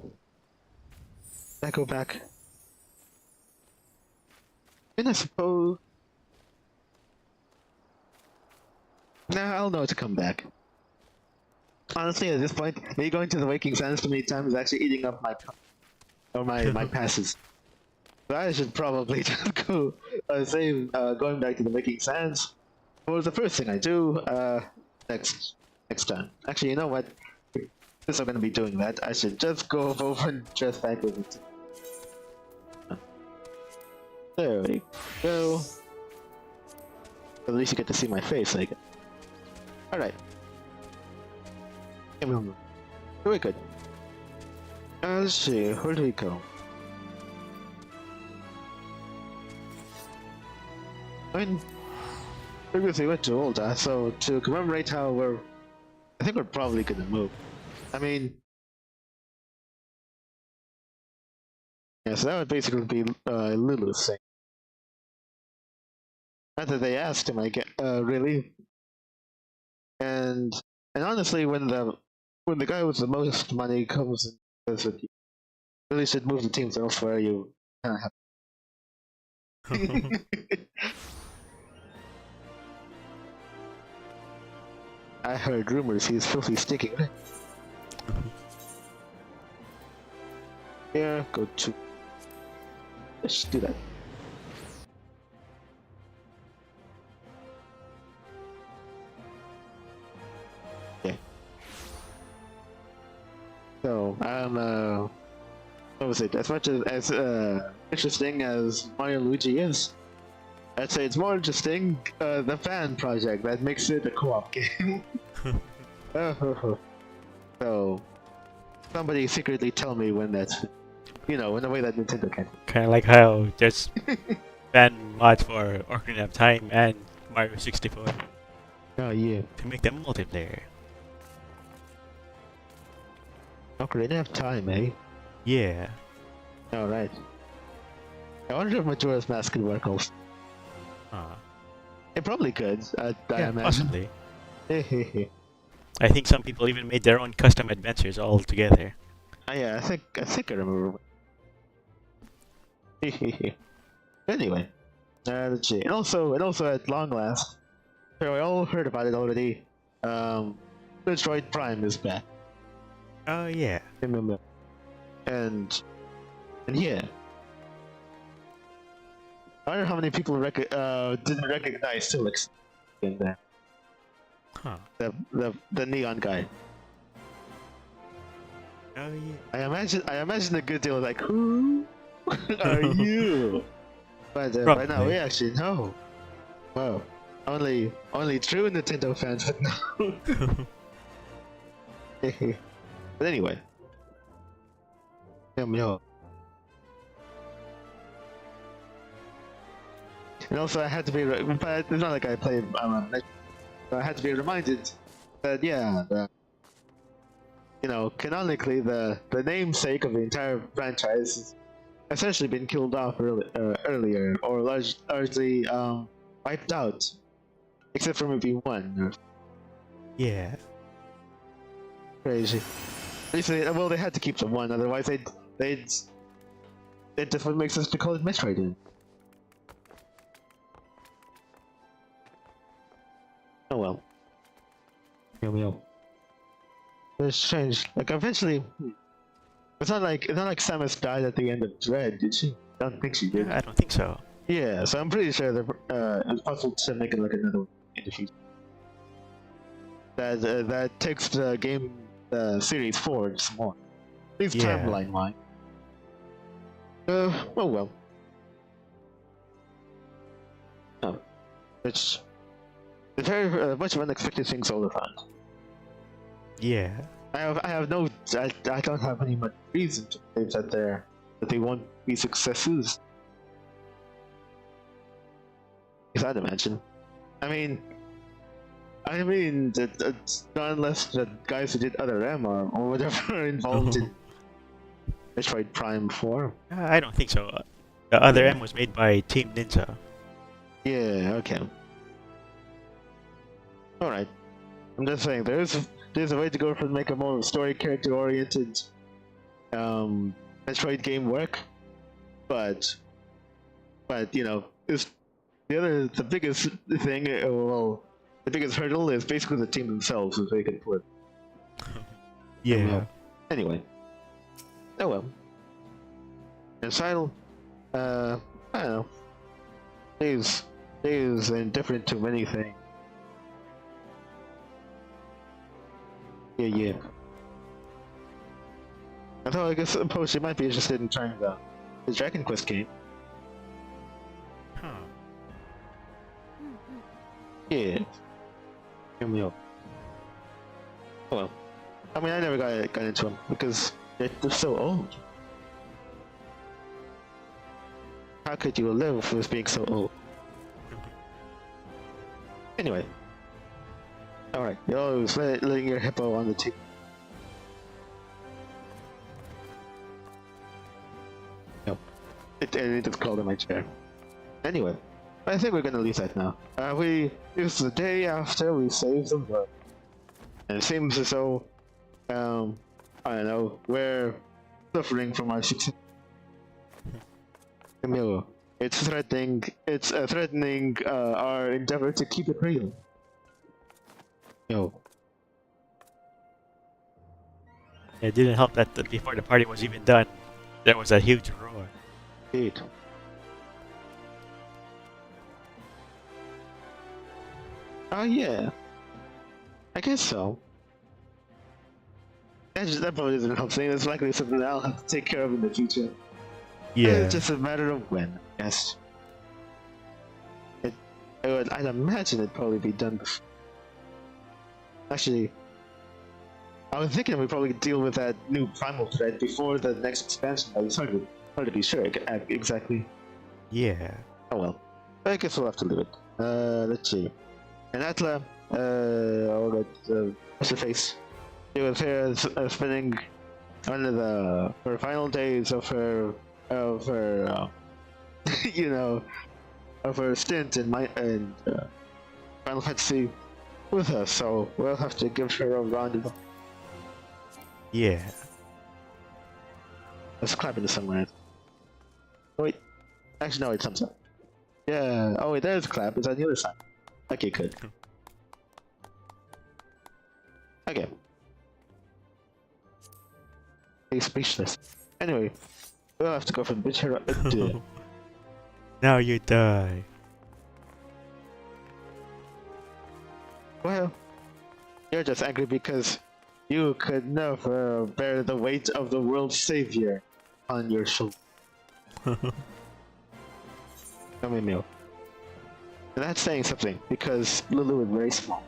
I go back. And I suppose... Nah, I'll know to come back. Honestly, at this point, me going to the Waking Sands too many times is actually eating up my passes. So I should probably just go save going back to the Waking Sands. Well, the first thing I do next time. Actually, you know what? Since I'm gonna be doing that, I should just go over and dress back with it. There we go. At least you get to see my face, I guess. Alright. Very good. Let's see, where do we go? I mean, previously we went to Olda, so to commemorate how I think we're probably gonna move. I mean... Yeah, so that would basically be Lulu's thing. Not that they asked him, I get really. And honestly, when the guy with the most money comes and says that you really should move the teams elsewhere, you kind of have. I heard rumors he's filthy sticking. Yeah, go to. Let's do that. So, what was it? As much as interesting as Mario Luigi is, I'd say it's more interesting the fan project that makes it a co-op game. So, somebody secretly tell me when that's, in a way that Nintendo can. Kind of like how there's fan mods for Ocarina of Time and Mario 64. Oh yeah. To make them multiplayer. Ocarina of Time, eh? Yeah. Alright. I wonder if Majora's Mask could work also. It probably could, I imagine. Possibly. I think some people even made their own custom adventures all together. Yeah, I think I remember. Anyway, let's see. And also at long last, so we all heard about it already. Metroid Prime is back. Oh yeah. Remember? And yeah. I wonder how many people didn't recognize Silix in there. Huh. The neon guy. Oh yeah. I imagine a good deal like, who are you? But now we actually know. Wow. Only true Nintendo fans would know. But anyway. Yo. And also I had to be, but it's not like I played, I had to be reminded that canonically the namesake of the entire franchise has essentially been killed off earlier, or largely wiped out, except for maybe one. Yeah. Crazy. Well, they had to keep the one, otherwise it just would make sense to call it Metroid. Oh well. It's strange. Like eventually, it's not like Samus died at the end of Dread, did she? I don't think she did. I don't think so. Yeah, so I'm pretty sure that it's possible to make it like another one in the future. That takes the game series forward some more. At least timeline wise. Oh well. Oh, it's very much of unexpected things all around. Yeah. I don't have any much reason to believe that they won't be successes. Because I'd imagine. I mean, I mean, it's not unless the guys who did Other M or whatever are involved in Metroid Prime 4. I don't think so. The other Yeah. M was made by Team Ninja. Yeah, okay. Alright. I'm just saying, there's a way to go from make a more story character oriented Metroid game work, but you know, it's the biggest thing, well, the biggest hurdle is basically the team themselves, if they can put. Yeah. Well, anyway. Oh well. And Sidle, I don't know. He's indifferent to many things. Yeah. Although I guess suppose you might be interested in trying the Dragon Quest game. Huh. Yeah. Hear me up. Oh well. I mean, I never got into them because they're so old. How could you live with being so old? Anyway. Alright, you're always letting your hippo on the team. Nope. It just crawled in my chair. Anyway, I think we're gonna leave that now. It was the day after we saved the world. And it seems as though, I don't know, we're suffering from our success. Camilo, it's threatening our endeavor to keep it real. Yo. It didn't help that before the party was even done, there was a huge roar. Indeed. Oh yeah. I guess so. That probably doesn't help things. It's likely something that I'll have to take care of in the future. Yeah. It's just a matter of when, yes. I'd imagine it'd probably be done before. Actually, I was thinking we'd probably deal with that new primal thread before the next expansion, but it's hard to be sure exactly. Yeah. Oh well. I guess we'll have to leave it. Let's see. And Atla, what's her face? She was here spending one of her final days of her you know, of her stint in Final Fantasy with us, so we'll have to give her a round of. Yeah. Let's clap into somewhere. Oh, wait. Actually, no, it's something. Yeah. Oh, wait, there's a clap. It's on the other side. Okay, good. Okay. He's speechless. Anyway, we'll have to go from bitch her up to. Now you die. Well, you're just angry because you could never bear the weight of the world's savior on your shoulder. Come in, Meal. And that's saying something, because Lulu is very small.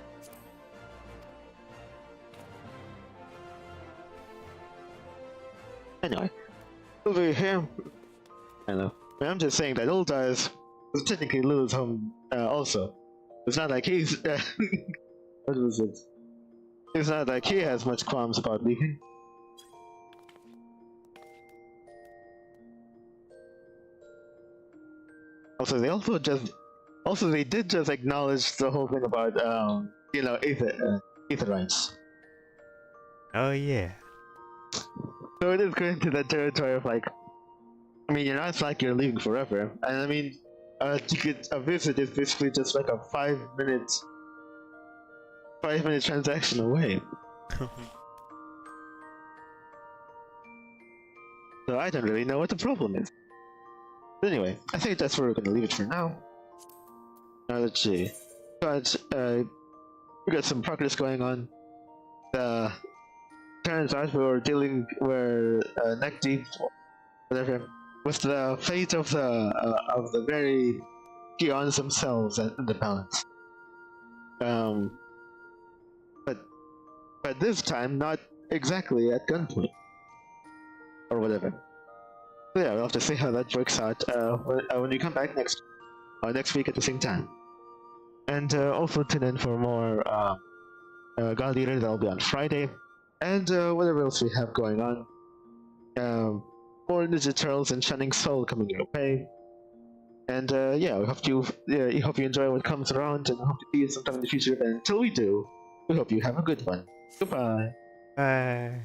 Anyway, over here, I don't know. I'm just saying that Ulta is technically Lulu's home also. It's not like he's... what was it? It's not like he has much qualms about leaving. Also, they did just acknowledge the whole thing about, you know, Aetherites. Oh yeah. So it is going to that territory of like, I mean, it's like you're leaving forever, and I mean, a visit is basically just like a 5-minute transaction away. So I don't really know what the problem is. But anyway, I think that's where we're gonna leave it for now. Now let's see. But we got some progress going on. Turns out we're neck deep, whatever, with the fate of the very peons themselves and the balance. But this time not exactly at gunpoint or whatever. So yeah, we'll have to see how that works out when you come back next week at the same time. And also tune in for more God Leader that'll be on Friday, and whatever else we have going on. More Ninja Turtles and Shining Soul coming your way. And yeah, we hope you enjoy what comes around, and hope to see you sometime in the future. And until we do, we hope you have a good one. Goodbye. Bye.